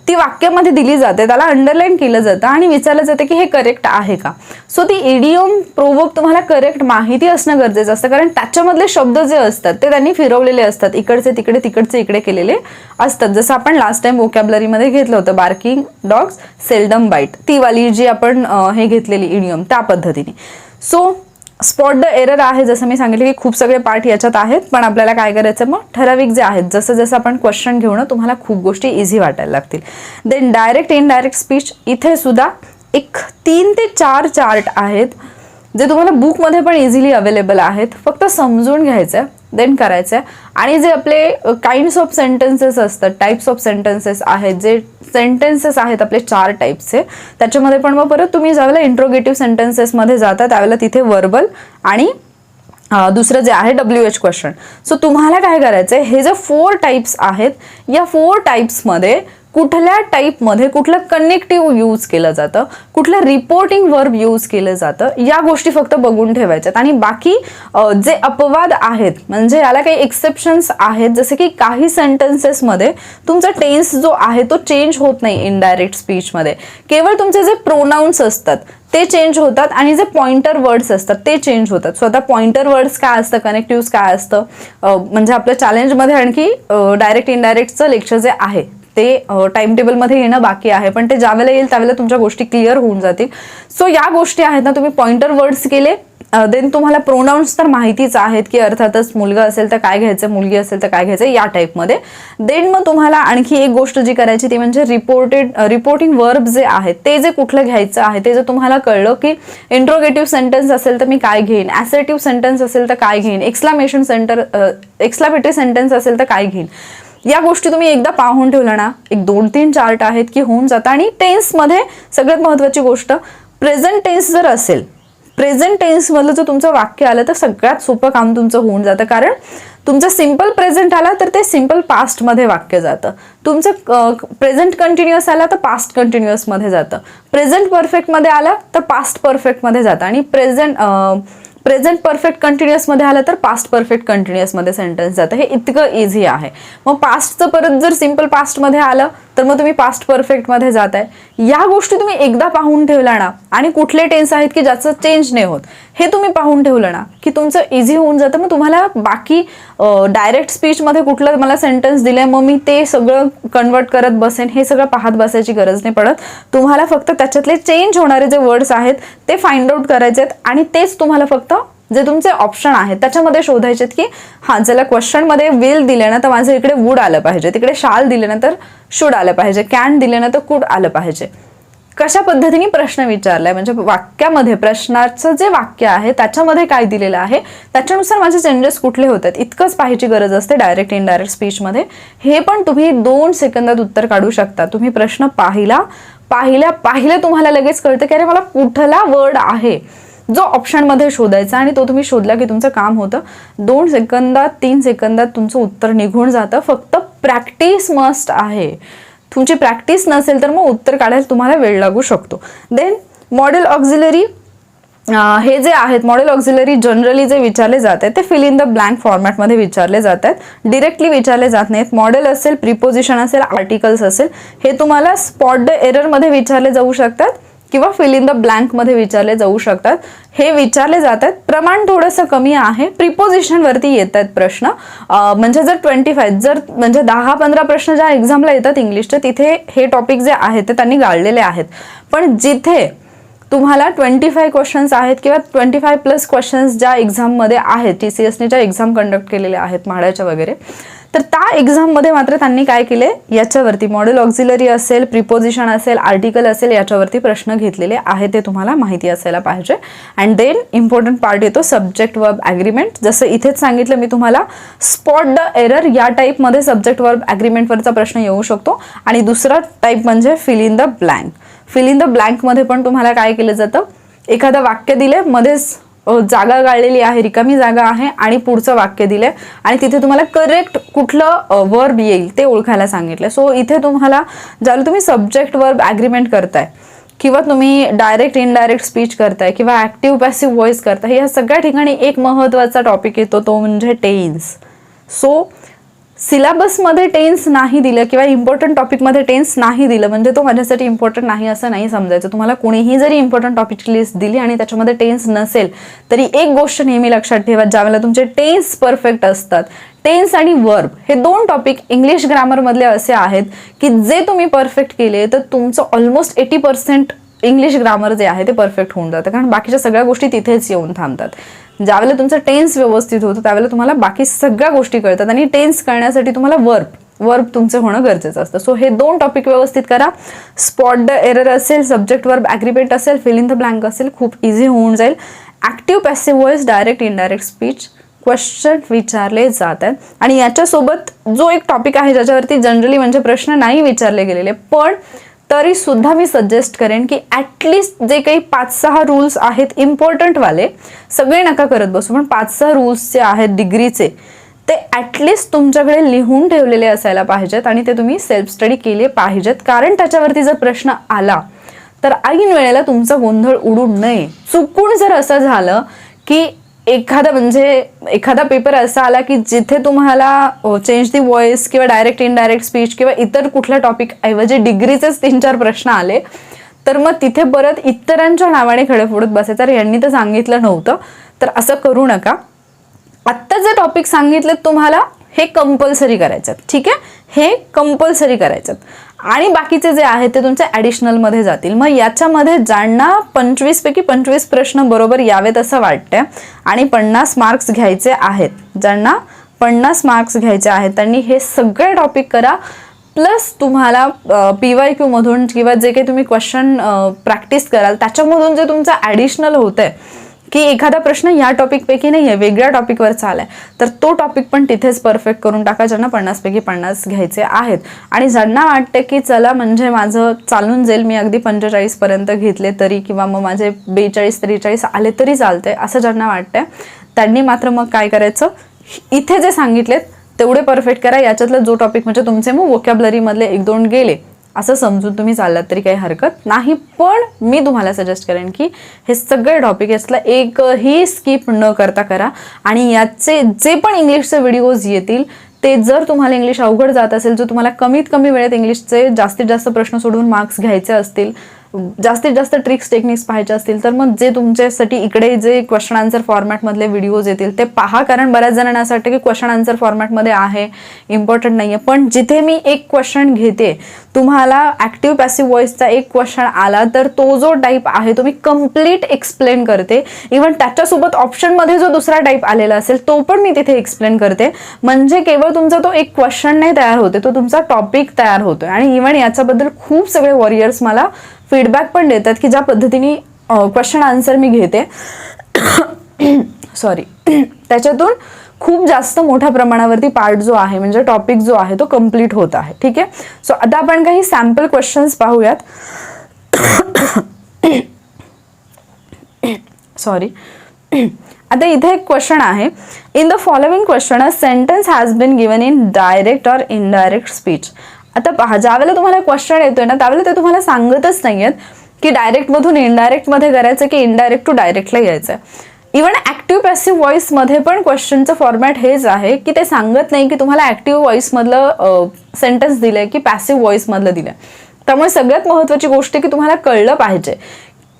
ती वाक्यामध्ये दिली जाते, त्याला अंडरलाईन केलं जातं आणि विचारलं जातं की हे करेक्ट आहे का. सो ती इडिओम प्रोवर्ब तुम्हाला करेक्ट माहिती असणं गरजेचं असतं, कारण त्याच्यामधले शब्द जे असतात ते त्यांनी फिरवलेले असतात, इकडचे तिकडे तिकडचे इकडे केलेले असतात. जसं आपण लास्ट टाइम वोकॅब्युलरीमध्ये घेतलं होतं, बार्किंग डॉग्स सेल्डम बाईट, ती वाली जी आपण हे घेतलेली इडिओम त्या पद्धतीने. सो स्पॉट द एरर आहे, जसं मी सांगितलं की खूप सगळे पार्ट याच्यात आहेत, पण आपल्याला काय करायचं मग ठराविक जे आहेत, जसं जसं आपण क्वेश्चन घेऊ ना तुम्हाला खूप गोष्टी इझी वाटायला लागतील. देन डायरेक्ट इनडायरेक्ट स्पीच, इथे सुद्धा एक 3 ते 4 चार्ट आहेत जे तुम्हाला बुकमध्ये पण इझिली अवेलेबल आहेत. फक्त समजून घ्यायचं देन करायचं आहे. आणि जे आपले काइंड्स ऑफ सेंटेन्सेस असतात, टाइप्स ऑफ सेंटेन्सेस आहेत, जे सेंटेन्सेस आहेत आपले 4 टाईप्सचे, त्याच्यामध्ये पण मग परत तुम्ही ज्यावेळेला इंट्रोगेटिव्ह सेंटेन्सेसमध्ये जाता त्यावेळेला तिथे वर्बल आणि दुसरं जे आहे WH क्वेश्चन. सो तुम्हाला काय करायचं आहे, हे जे 4 टाईप्स आहेत या 4 टाईप्समध्ये कुठल्या टाईपमध्ये कुठलं कनेक्टिव्ह यूज केलं जातं, कुठलं रिपोर्टिंग वर्ब यूज केलं जातं, या गोष्टी फक्त बघून ठेवायच्यात. आणि बाकी जे अपवाद आहेत, म्हणजे याला काही एक्सेप्शन्स आहेत, जसे की काही सेंटेन्सेसमध्ये तुमचा टेन्स जो आहे तो चेंज होत नाही इनडायरेक्ट स्पीचमध्ये, केवळ तुमचे जे प्रोनाउन्स असतात ते चेंज होतात आणि जे पॉइंटर वर्ड्स असतात ते चेंज होतात. सो आता पॉइंटर वर्ड्स काय असतं, कनेक्टिव्ह काय असतं, म्हणजे आपल्या चॅलेंजमध्ये आणखी डायरेक्ट इनडायरेक्टचं लेक्चर जे आहे ते टाइम टेबलमध्ये येणं बाकी आहे, पण ते ज्यावेळेला येईल त्यावेळेला तुमच्या गोष्टी क्लिअर होऊन जातील. सो या गोष्टी आहेत ना, तुम्ही पॉइंटर वर्ड्स केले, देन तुम्हाला प्रोनाउन्स तर माहितीच आहेत की अर्थातच मुलगा असेल तर काय घ्यायचं, मुलगी असेल तर काय घ्यायचं, या टाईपमध्ये. देन मग तुम्हाला आणखी एक गोष्ट जी करायची ती म्हणजे रिपोर्टिंग वर्ब जे आहेत ते जे कुठलं घ्यायचं आहे ते जर तुम्हाला कळलं की इंट्रोगेटिव्ह सेंटेन्स असेल तर मी काय घेईन, ॲसर्टिव्ह सेंटेन्स असेल तर काय घेईन, एक्सक्लामेटरी सेंटेन्स असेल तर काय घेईन, या गोष्टी तुम्ही एकदा पाहून ठेवल्या ना, एक 2-3 चार्ट आहेत की होऊन जातं. आणि टेन्समध्ये सगळ्यात महत्त्वाची गोष्ट, प्रेझेंट टेन्स जर असेल, प्रेझेंट टेन्समधलं जर तुमचं वाक्य आलं तर सगळ्यात सोपं काम तुमचं होऊन जातं. कारण तुमचं सिम्पल प्रेझेंट आला तर ते सिम्पल पास्टमध्ये वाक्य जातं. तुमचं प्रेझेंट कंटिन्युअस आला तर पास्ट कंटिन्युअसमध्ये जातं. प्रेझेंट परफेक्टमध्ये आला तर पास्ट परफेक्टमध्ये जातं. आणि प्रेझेंट परफेक्ट कंटिन्युअसमध्ये आलं तर पास्ट परफेक्ट कंटिन्युअसमध्ये सेंटेन्स जातं. हे इतकं इझी आहे. मग पास्टचं परत जर सिम्पल पास्टमध्ये आलं तर मग तुम्ही पास्ट परफेक्टमध्ये जाताय. या गोष्टी तुम्ही एकदा पाहून ठेवल्या ना, आणि कुठले टेन्स आहेत की ज्याचं चेंज नाही होत हे तुम्ही पाहून ठेवलं ना, की तुमचं इझी होऊन जातं. मग तुम्हाला बाकी डायरेक्ट स्पीचमध्ये कुठलं मला सेंटेन्स दिलंय मग मी ते सगळं कन्वर्ट करत बसेन, हे सगळं पाहत बसायची गरज नाही पडत. तुम्हाला फक्त त्याच्यातले चेंज होणारे जे वर्ड्स आहेत ते फाइंड आउट करायचे आहेत. आणि तेच तुम्हाला फक्त जे तुमचे ऑप्शन आहेत त्याच्यामध्ये शोधायचे की हां, ज्याला क्वेश्चनमध्ये विल दिले ना तर माझं इकडे वूड आलं पाहिजे, तिकडे शाल दिले ना तर शुड आलं पाहिजे, कॅन दिले ना तर कुड आलं पाहिजे. कशा पद्धतीने प्रश्न विचारलाय, म्हणजे वाक्यामध्ये प्रश्नाचं जे वाक्य आहे त्याच्यामध्ये काय दिलेलं आहे त्याच्यानुसार माझे चेंजेस कुठले होतात इतकंच पाहायची गरज असते डायरेक्ट इनडायरेक्ट स्पीचमध्ये. हे पण तुम्ही 2 सेकंदात उत्तर काढू शकता. तुम्ही प्रश्न पाहिल्या तुम्हाला लगेच कळतं की अरे मला कुठला वर्ड आहे जो ऑप्शनमध्ये शोधायचा, आणि तो तुम्ही शोधला की तुमचं काम होतं. 2 सेकंदात 3 सेकंदात तुमचं उत्तर निघून जातं. फक्त प्रॅक्टिस मस्ट आहे. तुमची प्रॅक्टिस नसेल तर मग उत्तर काढायला तुम्हाला वेळ लागू शकतो. देन मॉडेल ऑक्झिलरी, हे जे आहेत मॉडेल ऑक्झिलरी जनरली जे विचारले जात आहेत ते फिल इन द ब्लँक फॉर्मॅटमध्ये विचारले जात आहेत, डिरेक्टली विचारले जात नाहीत. मॉडेल असेल, प्रिपोजिशन असेल, आर्टिकल्स असेल, हे तुम्हाला स्पॉट द एररमध्ये विचारले जाऊ शकतात किंवा फिल इन द ब्लँकमध्ये विचारले जाऊ शकतात. हे विचारले जातात. प्रमाण थोडंसं कमी आहे. प्रिपोजिशनवरती येत आहेत प्रश्न. म्हणजे जर 25 जर म्हणजे 10-15 प्रश्न ज्या एक्झामला येतात इंग्लिशचे तिथे हे टॉपिक जे आहेत ते त्यांनी गाळलेले आहेत. पण जिथे तुम्हाला 25 क्वेश्चन्स आहेत किंवा 25+ क्वेश्चन्स ज्या एक्झाममध्ये आहेत, TCSने ज्या एक्झाम कंडक्ट केलेल्या आहेत म्हाडाच्या वगैरे, तर त्या एक्झाममध्ये मात्र त्यांनी काय केले, याच्यावरती मॉडेल ऑक्झिलरी असेल, प्रिपोजिशन असेल, आर्टिकल असेल, याच्यावरती प्रश्न घेतलेले आहेत. ते तुम्हाला माहिती असायला पाहिजे. अँड देन इम्पॉर्टंट पार्ट येतो सब्जेक्ट वर्ब ॲग्रीमेंट. जसं इथेच सांगितलं मी तुम्हाला, स्पॉट द एरर या टाईपमध्ये सब्जेक्ट वर्ब ॲग्रीमेंटवरचा प्रश्न येऊ शकतो. आणि दुसरा टाईप म्हणजे fill in the blank. Fill in the ब्लँकमध्ये पण तुम्हाला काय केलं जातं, एखादं वाक्य दिले, मध्येच जागा गाळलेली आहे, रिकामी जागा आहे, आणि पुढचं वाक्य दिले आणि तिथे तुम्हाला करेक्ट कुठलं वर्ब येईल ते ओळखायला सांगितलं. सो इथे तुम्हाला ज्याला तुम्ही सब्जेक्ट वर्ब ॲग्रीमेंट करताय किंवा तुम्ही डायरेक्ट इनडायरेक्ट स्पीच करताय किंवा ॲक्टिव्ह पॅसिव्ह व्हॉइस करताय, या सगळ्या ठिकाणी एक महत्त्वाचा टॉपिक येतो, तो म्हणजे टेन्स. सो सिलेबसमध्ये टेन्स नाही दिलं किंवा इम्पॉर्टंट टॉपिकमध्ये टेन्स नाही दिलं म्हणजे तो माझ्यासाठी इम्पॉर्टंट नाही असं नाही समजायचं. तुम्हाला कोणीही जरी इम्पॉर्टंट टॉपिकची लिस्ट दिली आणि त्याच्यामध्ये टेन्स नसेल तरी एक गोष्ट नेहमी लक्षात ठेवा, ज्यावेळेला तुमचे टेन्स परफेक्ट असतात, टेन्स आणि वर्ब हे 2 टॉपिक इंग्लिश ग्रामरमधले असे आहेत की जे तुम्ही परफेक्ट केले तर तुमचं ऑलमोस्ट 80% इंग्लिश ग्रामर जे आहे ते परफेक्ट होऊन जातं. कारण बाकीच्या सगळ्या गोष्टी तिथेच येऊन थांबतात. ज्यावेळेला तुमचं टेन्स व्यवस्थित होतं त्यावेळेला तुम्हाला बाकी सगळ्या गोष्टी कळतात. आणि टेन्स कळण्यासाठी तुम्हाला वर्ब तुमचं होणं गरजेचं असतं. सो हे 2 टॉपिक व्यवस्थित करा. स्पॉट द एरर असेल, सब्जेक्ट वर्ब ॲग्रीमेंट असेल, फिल इन द ब्लँक असेल, खूप इझी होऊन जाईल. Active passive voice, direct indirect speech question विचारले जात आहेत. आणि याच्यासोबत जो एक टॉपिक आहे ज्याच्यावरती जनरली म्हणजे प्रश्न नाही विचारले गेलेले, पण तरी सुद्धा मी सजेस्ट करेन की ॲटलिस्ट जे काही 5-6 रूल्स आहेत इम्पॉर्टंटवाले, सगळे नका करत बसू, पण 5-6 रूल्स जे आहेत डिग्रीचे ते ॲटलिस्ट तुमच्याकडे लिहून ठेवलेले असायला पाहिजेत आणि ते तुम्ही सेल्फ स्टडी केले पाहिजेत. कारण त्याच्यावरती जर प्रश्न आला तर ऐन वेळेला तुमचा गोंधळ उडू नये. चुकून जर असं झालं की एखादा पेपर असा आला की जिथे तुम्हाला चेंज दी व्हॉइस किंवा डायरेक्ट इनडायरेक्ट स्पीच किंवा इतर कुठल्या टॉपिक ऐवजी डिग्रीचेच 3-4 प्रश्न आले, तर मग तिथे परत इतरांच्या नावाने खडे फोडत बसायचं, अरे यांनी तर सांगितलं नव्हतं. तर असं करू नका. आत्ता जे टॉपिक सांगितले तुम्हाला हे कंपल्सरी करायचं, ठीक आहे, हे कंपल्सरी करायचं. आणि बाकीचे जे आहेत ते तुमच्या ॲडिशनलमध्ये जातील. मग याच्यामध्ये ज्यांना 25 पैकी 25 प्रश्न बरोबर यावेत असं वाटतंय आणि 50 मार्क्स घ्यायचे आहेत, ज्यांना 50 मार्क्स घ्यायचे आहेत त्यांनी हे सगळे टॉपिक करा. प्लस तुम्हाला PYQ मधून किंवा जे काही तुम्ही क्वेश्चन प्रॅक्टिस कराल त्याच्यामधून जे तुमचं ॲडिशनल होतंय की एखादा प्रश्न या टॉपिकपैकी नाही आहे, वेगळ्या टॉपिकवर चालाय, तर तो टॉपिक पण तिथेच परफेक्ट करून टाका, ज्यांना 50पैकी 50 घ्यायचे आहेत. आणि ज्यांना वाटते की चला म्हणजे माझं चालून जाईल, मी अगदी 45 पर्यंत घेतले तरी, किंवा मग माझे 42-43 आले तरी चालते, असं ज्यांना वाटतंय त्यांनी मात्र मग काय करायचं, इथे जे सांगितलेत तेवढे परफेक्ट करा. याच्यातलं जो टॉपिक म्हणजे तुमचे मग वोकॅब्युलरी मधले 1-2 गेले असं समजून तुम्ही चाललात तरी काही हरकत नाही. पण मी तुम्हाला सजेस्ट करेन की हे सगळे टॉपिक यातला एकही स्किप न करता करा. आणि याचे जे पण इंग्लिशचे व्हिडिओज येतील ते जर तुम्हाला इंग्लिश अवघड जात असेल, जर तुम्हाला कमीत कमी वेळेत इंग्लिशचे जास्तीत जास्त प्रश्न सोडवून मार्क्स घ्यायचे असतील, जास्तीत जास्त ट्रिक्स टेक्निक्स पाहायचे असतील, तर मग जे तुमच्यासाठी इकडे जे क्वेश्चन आन्सर फॉर्मॅटमधले व्हिडिओज येतील ते पहा. कारण बऱ्याच जणांना असं वाटतं की क्वेश्चन आन्सर फॉर्मॅटमध्ये आहे, इम्पॉर्टंट नाही आहे. पण जिथे मी एक क्वेश्चन घेते, तुम्हाला ॲक्टिव्ह पॅसिव्ह व्हॉइसचा एक क्वेश्चन आला तर तो जो टाईप आहे तो मी कम्प्लीट एक्सप्लेन करते. इव्हन त्याच्यासोबत ऑप्शनमध्ये जो दुसरा टाईप आलेला असेल तो पण मी तिथे एक्सप्लेन करते. म्हणजे केवळ तुमचा तो एक क्वेश्चन नाही तयार होते, तो तुमचा टॉपिक तयार होतोय. आणि इव्हन याच्याबद्दल खूप सगळे वॉरियर्स मला फीडबॅक पण देतात की ज्या पद्धतीने क्वेश्चन आन्सर मी घेते सॉरी त्याच्यातून खूप जास्त मोठ्या प्रमाणावरती पार्ट जो आहे म्हणजे टॉपिक जो आहे तो कम्प्लीट होत आहे. ठीक आहे. सो आता आपण काही सॅम्पल क्वेश्चन्स पाहूयात. सॉरी आता इथे एक क्वेश्चन आहे. In the following question a sentence has been given in direct or indirect speech. आता पहा, ज्यावेळेला तुम्हाला क्वेश्चन येतोय ना त्यावेळेला ते तुम्हाला सांगतच नाहीयेत की डायरेक्ट मधून इनडायरेक्ट मध्ये करायचं की इनडायरेक्ट टू डायरेक्टला यायचं. इव्हन ऍक्टिव्ह पॅसिव्ह व्हॉइस मध्ये पण क्वेश्चनचं फॉर्मॅट हेच आहे की ते सांगत नाही की तुम्हाला ऍक्टिव्ह व्हॉइस मधलं सेंटेन्स दिलंय की पॅसिव्ह व्हॉइस मधलं दिलंय. त्यामुळे सगळ्यात महत्त्वाची गोष्ट की तुम्हाला कळलं पाहिजे.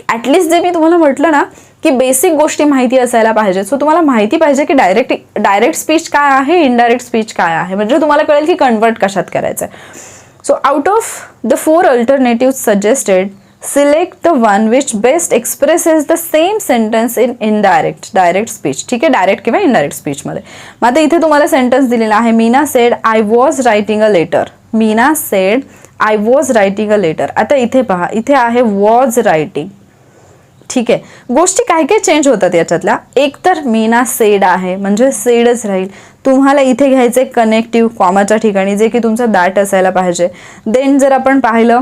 ॲटलिस्ट जे मी तुम्हाला म्हटलं ना की बेसिक गोष्टी माहिती असायला पाहिजे. सो तुम्हाला माहिती पाहिजे की डायरेक्ट स्पीच काय आहे, इनडायरेक्ट स्पीच काय आहे, म्हणजे तुम्हाला कळेल की कन्वर्ट कशात करायचं आहे. So out of the 4 alternative suggested, select the one which best expresses the same sentence in direct speech. ठीक आहे, डायरेक्ट किंवा इनडायरेक्ट स्पीचमध्ये. मग आता इथे तुम्हाला सेंटेन्स दिलेला आहे, Meena said I was writing a letter. Meena said I was writing a letter. आता इथे पहा, इथे आहे वॉज रायटिंग. ठीक आहे, गोष्टी काय काय चेंज होतात याच्यातल्या. एक तर मीना सेड आहे म्हणजे सेडच राहील. तुम्हाला इथे घ्यायचे कनेक्टिव्ह कॉमाच्या ठिकाणी जे की तुमचं दॅट असायला पाहिजे. देन जर आपण पाहिलं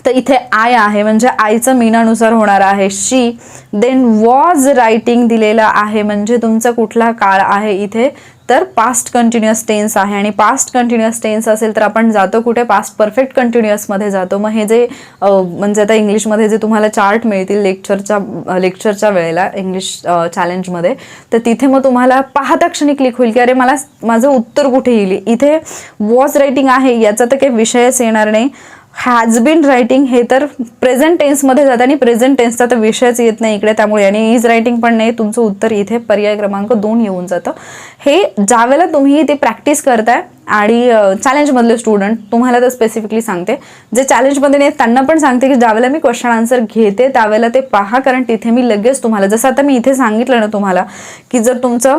तर इथे आय आहे म्हणजे आयचं मीनानुसार होणार आहे शी. देन वॉज रायटिंग दिलेला आहे म्हणजे तुमचा कुठला काळ आहे इथे, तर पास्ट कंटिन्युअस टेन्स आहे. आणि पास्ट कंटिन्युअस टेन्स असेल तर आपण जातो कुठे, पास्ट परफेक्ट कंटिन्युअसमध्ये जातो. मग हे जे म्हणजे आता इंग्लिशमध्ये जे तुम्हाला चार्ट मिळतील लेक्चरच्या वेळेला इंग्लिश चॅलेंजमध्ये, तर तिथे मग तुम्हाला पाहता क्षणी क्लिक होईल की अरे मला माझं उत्तर कुठे येईल. इथे वॉज रायटिंग आहे याचा तर काही विषयच येणार नाही. हॅज बीन रायटिंग हे तर प्रेझेंट टेन्समध्ये जातं आणि प्रेझेंट टेन्सचा तर विषयच येत नाही इकडे, त्यामुळे आणि इज रायटिंग पण नाही. तुमचं उत्तर इथे पर्याय क्रमांक 2 येऊन जातं. हे ज्यावेळेला तुम्ही ते प्रॅक्टिस करताय आणि चॅलेंजमधले स्टुडंट, तुम्हाला तर स्पेसिफिकली सांगते, जे चॅलेंजमध्ये नाही त्यांना पण सांगते की ज्यावेळेला मी क्वेश्चन आन्सर घेते त्यावेळेला ते पहा. कारण तिथे मी लगेच तुम्हाला, जसं आता मी इथे सांगितलं ना तुम्हाला की जर तुमचं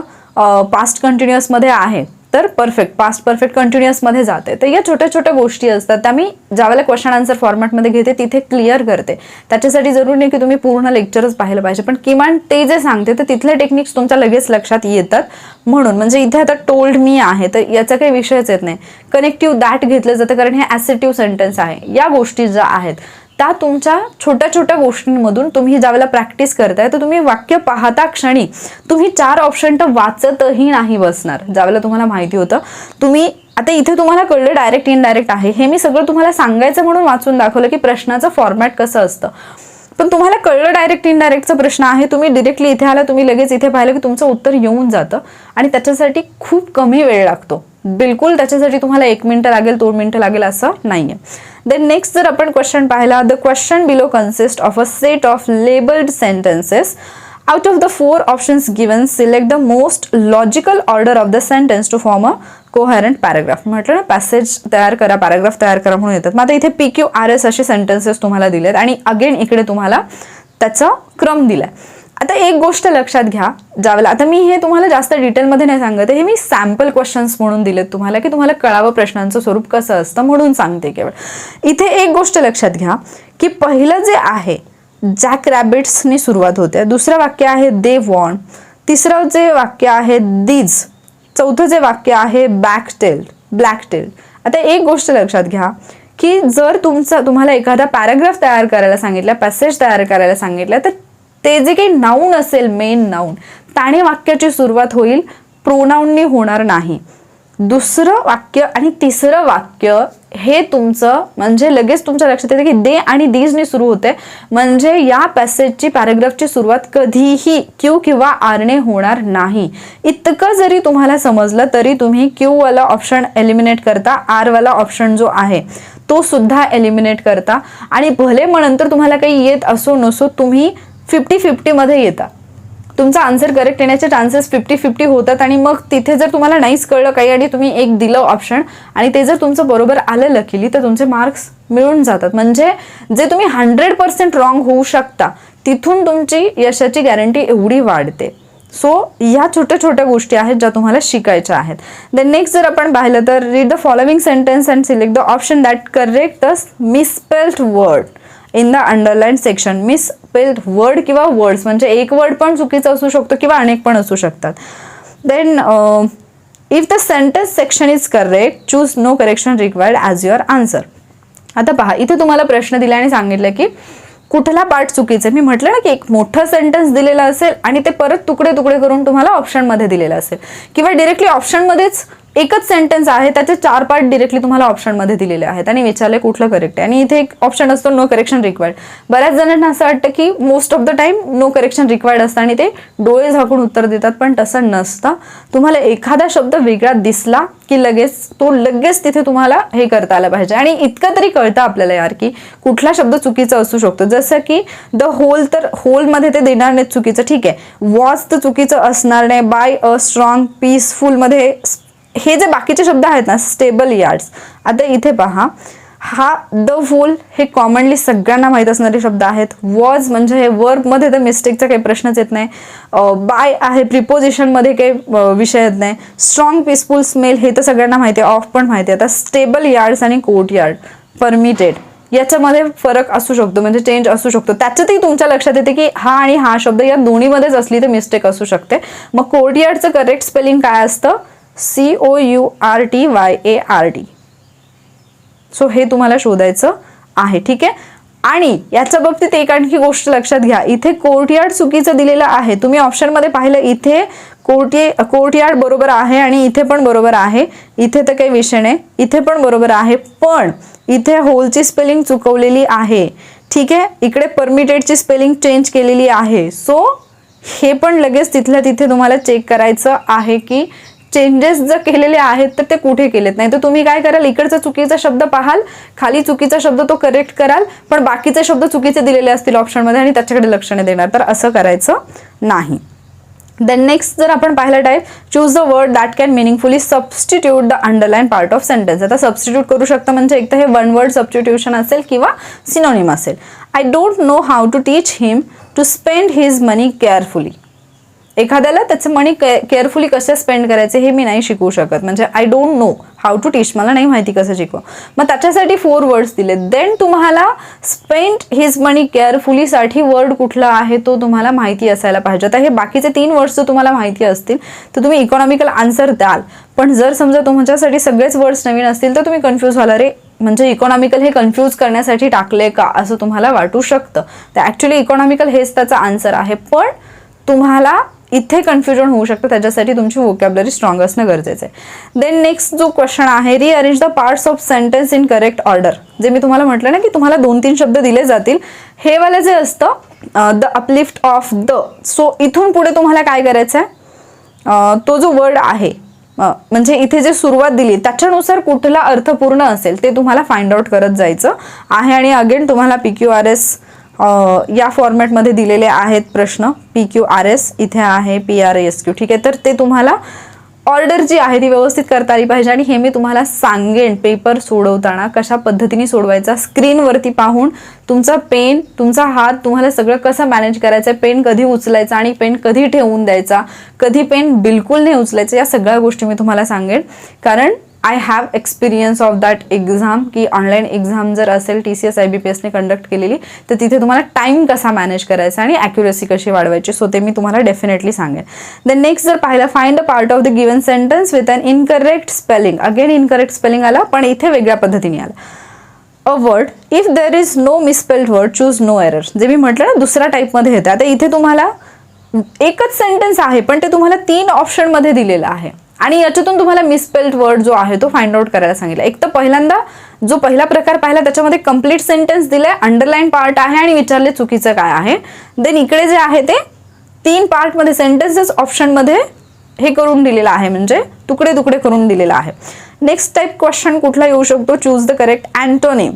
पास्ट कंटिन्युअसमध्ये आहे तर परफेक्ट, पास्ट परफेक्ट कंटिन्युअसमध्ये जाते. तर या छोट्या छोट्या गोष्टी असतात त्या मी ज्यावेळेला क्वेश्चन आन्सर फॉर्मॅटमध्ये घेते तिथे क्लिअर करते. त्याच्यासाठी जरूर नाही की तुम्ही पूर्ण लेक्चरच पाहिलं पाहिजे, पण किमान ते जे सांगते तर तिथले टेक्निक्स तुमच्या लगेच लक्षात येतात. म्हणून म्हणजे इथे आता टोल्ड मी आहे तर याचा काही विषयच येत नाही. कनेक्टिव्ह दॅट घेतलं जातं कारण हे ॲसेटिव्ह सेंटेन्स आहे. या गोष्टी ज्या आहेत त्या तुमच्या छोट्या छोट्या गोष्टींमधून तुम्ही ज्यावेळेला प्रॅक्टिस करताय तर तुम्ही वाक्य पाहता क्षणी तुम्ही 4 ऑप्शन तर वाचतही नाही बसणार. ज्यावेळेला तुम्हाला माहिती होतं तुम्ही, आता इथे तुम्हाला कळलं डायरेक्ट इनडायरेक्ट आहे, हे मी सगळं तुम्हाला सांगायचं म्हणून वाचून दाखवलं की प्रश्नाचं फॉर्मॅट कसं असतं. पण तुम्हाला कळलं डायरेक्ट इनडायरेक्टचा प्रश्न आहे, तुम्ही डिरेक्टली इथे आला, तुम्ही लगेच इथे पाहिलं की तुमचं उत्तर येऊन जातं. आणि त्याच्यासाठी खूप कमी वेळ लागतो. बिलकुल त्याच्यासाठी तुम्हाला 1 मिनिट लागेल, 2 मिनिटं लागेल असं नाहीये. देन नेक्स्ट जर आपण क्वेश्चन पाहिला, the question below consist of a set of labelled sentences. Out of the 4 options given, select the most logical order of the sentence to form a coherent paragraph. म्हटलं ना passage तयार करा, paragraph तयार करा म्हणून येतात. मग आता इथे PQRS असे सेंटेन्सेस तुम्हाला दिलेत आणि अगेन इकडे तुम्हाला त्याचा क्रम दिलाय. आता एक गोष्ट लक्षात घ्या, ज्यावेळेला आता मी हे तुम्हाला जास्त डिटेलमध्ये नाही सांगते, हे मी सॅम्पल क्वेश्चन्स म्हणून दिलेत तुम्हाला की तुम्हाला कळावं प्रश्नांचं स्वरूप कसं असतं म्हणून सांगते केवळ. इथे एक गोष्ट लक्षात घ्या की पहिलं जे आहे जॅक रॅबिट्सनी सुरुवात होते. दुसरं वाक्य आहे दे वॉन्ट. तिसरं जे वाक्य आहे दीज. चौथं जे वाक्य आहे ब्लॅक टेल्ड. आता एक गोष्ट लक्षात घ्या की जर तुम्हाला एखादा पॅराग्राफ तयार करायला सांगितलं, पॅसेज तयार करायला सांगितलं, तर ते जे काही नाऊन असेल, मेन नाऊन, त्याने वाक्याची सुरुवात होईल, प्रोनाऊननी होणार नाही. दुसरं वाक्य आणि तिसरं वाक्य हे तुमचं म्हणजे लगेच तुमच्या लक्षात येते की दे आणि दीजने सुरू होते, म्हणजे या पॅसेजची, पॅराग्राफची सुरुवात कधीही क्यू किंवा आरने होणार नाही. इतकं जरी तुम्हाला समजलं तरी तुम्ही क्यू वाला ऑप्शन एलिमिनेट करता, आर वाला ऑप्शन जो आहे तो सुद्धा एलिमिनेट करता. आणि भले मग नंतर तुम्हाला काही येत असो नसो, तुम्ही 50-50 मध्ये येता. तुमचा आन्सर करेक्ट येण्याचे चान्सेस 50-50 होतात. आणि मग तिथे जर तुम्हाला नाहीच कळलं काही आणि तुम्ही एक दिलं ऑप्शन आणि ते जर तुमचं बरोबर आलं लकीली, तर तुमचे मार्क्स मिळून जातात. म्हणजे जे तुम्ही 100% रॉंग होऊ शकता, तिथून तुमची यशाची गॅरंटी एवढी वाढते. सो या छोट्या छोट्या गोष्टी आहेत ज्या तुम्हाला शिकायच्या आहेत. देन नेक्स्ट जर आपण पाहिलं तर read the following sentence and select the option that correct the misspelled word in the underline section. Misspelled word किंवा वर्ड्स म्हणजे एक वर्ड पण चुकीचं असू शकतो किंवा अनेक पण असू शकतात. Then if the sentence section is correct, choose no correction required as your answer. आता पहा, इथे तुम्हाला प्रश्न दिला आणि सांगितलं की कुठला पार्ट चुकीचं. मी म्हटलं ना की एक मोठं सेंटेन्स दिलेलं असेल आणि ते परत तुकडे तुकडे करून तुम्हाला ऑप्शनमध्ये दिलेलं असेल, किंवा डिरेक्टली ऑप्शनमध्येच एकच सेंटेन्स आहे, त्याचे 4 पार्ट डिरेक्टली तुम्हाला ऑप्शनमध्ये दिलेले आहेत आणि विचारले कुठलं करेक्ट आहे. आणि इथे एक ऑप्शन असतो नो करेक्शन रिक्वायर्ड. बऱ्याच जणांना असं वाटतं की most of the time no correction required असतं आणि ते डोळे झाकून उत्तर देतात, पण तसं नसतं. तुम्हाला एखादा शब्द वेगळा दिसला की लगेच तिथे तुम्हाला हे करता आलं पाहिजे. आणि इतकं तरी कळतं आपल्याला यार की कुठला शब्द चुकीचा असू शकतो. जसं की द होल, तर होलमध्ये ते देणार नाहीत चुकीचं, ठीक आहे. वॉज तर चुकीचं असणार नाही. बाय अ स्ट्रॉंग, पीसफुलमध्ये हे जे बाकीचे शब्द आहेत ना, स्टेबल यार्ड्स. आता इथे पहा, हा द होल हे कॉमनली सगळ्यांना माहीत असणारे शब्द आहेत. वॉज म्हणजे हे वर्बमध्ये तर मिस्टेकचा काही प्रश्नच येत नाही. बाय आहे, प्रिपोजिशनमध्ये काही विषय येत नाही. स्ट्रॉंग, पीसफुल, स्मेल हे तर सगळ्यांना माहिती आहे, ऑफ पण माहिती आहे. आता स्टेबल यार्ड्स आणि कोर्ट यार्ड, परमिटेड याच्यामध्ये फरक असू शकतो, म्हणजे चेंज असू शकतो. त्याच्यातही तुमच्या लक्षात येते की हा आणि हा शब्द या दोन्हीमध्येच असली तर मिस्टेक असू शकते. मग कोर्ट यार्डचं करेक्ट स्पेलिंग काय असतं? COURTYARD. सो हे तुम्हाला शोधायचं आहे, ठीक आहे. आणि याच्या बाबतीत एक आणखी गोष्ट लक्षात घ्या, इथे कोर्टयार्ड चुकीचं दिलेलं आहे. तुम्ही ऑप्शनमध्ये पाहिलं, इथे कोर्टयार्ड बरोबर आहे आणि इथे पण बरोबर आहे. इथे तर काही विषय नाही, इथे पण बरोबर आहे, पण इथे होलची स्पेलिंग चुकवलेली आहे, ठीक आहे. इकडे परमिटेडची स्पेलिंग चेंज केलेली आहे. सो हे पण लगेच तिथल्या तिथे तुम्हाला चेक करायचं आहे की चेंजेस जर केलेले आहेत तर ते कुठे केलेत. नाही तर तुम्ही काय कराल, इकडचा चुकीचा शब्द पाहाल, खाली चुकीचा शब्द तो करेक्ट कराल, पण बाकीचे शब्द चुकीचे दिलेले असतील ऑप्शनमध्ये आणि त्याच्याकडे लक्ष नाही देणार. तर असं करायचं नाही. देन नेक्स्ट जर आपण पाहिलं type, choose the word that can meaningfully substitute the underline part of sentence. आता सबस्टिट्यूट करू शकता म्हणजे एक तर हे वन वर्ड सबस्टिट्यूशन असेल किंवा सिनोनिम असेल. I don't know how to teach him to spend his money carefully. एखाद्याला त्याचं मनी केअरफुली कसं स्पेंड करायचे हे मी नाही शिकवू शकत, म्हणजे I don't know how to teach, मला नाही माहिती कसं शिकव. मग त्याच्यासाठी 4 वर्ड्स दिले. देन तुम्हाला स्पेंड हिज मनी केअरफुली साठी वर्ड कुठला आहे तो तुम्हाला माहिती असायला पाहिजे. आता हे बाकीचे 3 वर्ड्स जर तुम्हाला माहिती असतील तर तुम्ही इकॉनॉमिकल आन्सर द्याल, पण जर समजा तुमच्यासाठी सगळेच वर्ड्स नवीन असतील तर तुम्ही कन्फ्यूज व्हाल, अरे म्हणजे इकॉनॉमिकल हे कन्फ्यूज करण्यासाठी टाकले का असं तुम्हाला वाटू शकतं. तर ॲक्च्युली इकॉनॉमिकल हेच त्याचा आन्सर आहे, पण तुम्हाला इथे कन्फ्युजन होऊ शकतं, त्याच्यासाठी तुमची वोकॅब्युलरी स्ट्रॉंग असणं गरजेचं आहे. देन नेक्स्ट जो क्वेश्चन आहे, rearrange the parts of sentence in correct order. जे मी तुम्हाला म्हटलं ना की तुम्हाला 2-3 शब्द दिले जातील, हे वाला जे असतं the uplift of the. So इथून पुढे तुम्हाला काय करायचं आहे, तो जो वर्ड आहे म्हणजे इथे जे सुरुवात दिली त्याच्यानुसार कुठला अर्थपूर्ण असेल ते तुम्हाला फाइंड आउट करत जायचं आहे. आणि अगेन तुम्हाला PQRS या फॉर्मॅटमध्ये दिलेले आहेत प्रश्न. PQRS इथे आहे, PRASQ, ठीक आहे. तर ते तुम्हाला ऑर्डर जी आहे ती व्यवस्थित करता आली पाहिजे. आणि हे मी तुम्हाला सांगेन पेपर सोडवताना कशा पद्धतीने सोडवायचा, स्क्रीनवरती पाहून तुमचा पेन, तुमचा हात, तुम्हाला सगळं कसं मॅनेज करायचं, पेन कधी उचलायचा आणि पेन कधी ठेवून द्यायचा, कधी पेन बिलकुल नाही उचलायचं, या सगळ्या गोष्टी मी तुम्हाला सांगेन. कारण I have experience of that exam, की ऑनलाईन एक्झाम जर असेल TCS IBPSने कंडक्ट केलेली तर तिथे तुम्हाला टाईम कसा मॅनेज करायचा आणि ॲक्युरेसी कशी वाढवायची, सो ते मी तुम्हाला डेफिनेटली सांगेन. देन नेक्स्ट जर पाहिलं, find a part of the given sentence with an incorrect spelling. Again incorrect spelling आला, पण इथे वेगळ्या पद्धतीने आला. A word, if there is no misspelled word choose no error. जे मी म्हटलं ना दुसऱ्या टाईपमध्ये येतं. आता इथे तुम्हाला एकच सेंटेन्स आहे पण ते तुम्हाला 3 ऑप्शनमध्ये दिलेलं आहे आणि याच्यातून तुम्हाला मिसस्पेल्ड वर्ड जो आहे तो फाइंड आउट करायला सांगितलं. एक तर पहिल्यांदा जो पहिला प्रकार पाहिला त्याच्यामध्ये कंप्लीट सेंटेन्स दिलाय, अंडरलाईन पार्ट आहे आणि विचारले चुकीचं काय आहे. देन इकडे जे आहे ते 3 पार्टमध्ये सेंटेन्सेस ऑप्शनमध्ये हे करून दिलेलं आहे, म्हणजे तुकडे तुकडे करून दिलेलं आहे. नेक्स्ट टाईप क्वेश्चन कुठला येऊ शकतो, choose the correct antonym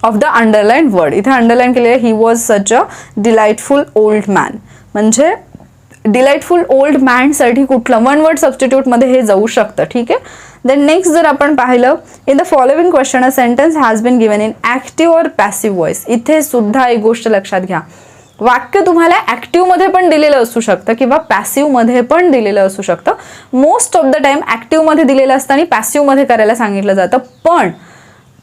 of the underline word. इथे अंडरलाईन केलेलं he was such a delightful old man, म्हणजे डिलाइटफुल ओल्ड मॅनसाठी कुठलं 1 वर्ड सबस्टिट्यूटमध्ये हे जाऊ शकतं. ठीक आहे. देन नेक्स्ट जर आपण पाहिलं, in the following question a sentence has been given in active or passive voice. इथे सुद्धा एक गोष्ट लक्षात घ्या, वाक्य तुम्हाला ॲक्टिव्हमध्ये पण दिलेलं असू शकतं किंवा पॅसिव्हमध्ये पण दिलेलं असू शकतं. मोस्ट ऑफ द टाइम ॲक्टिव्हमध्ये दिलेलं असतं आणि पॅसिव्हमध्ये करायला सांगितलं जातं, पण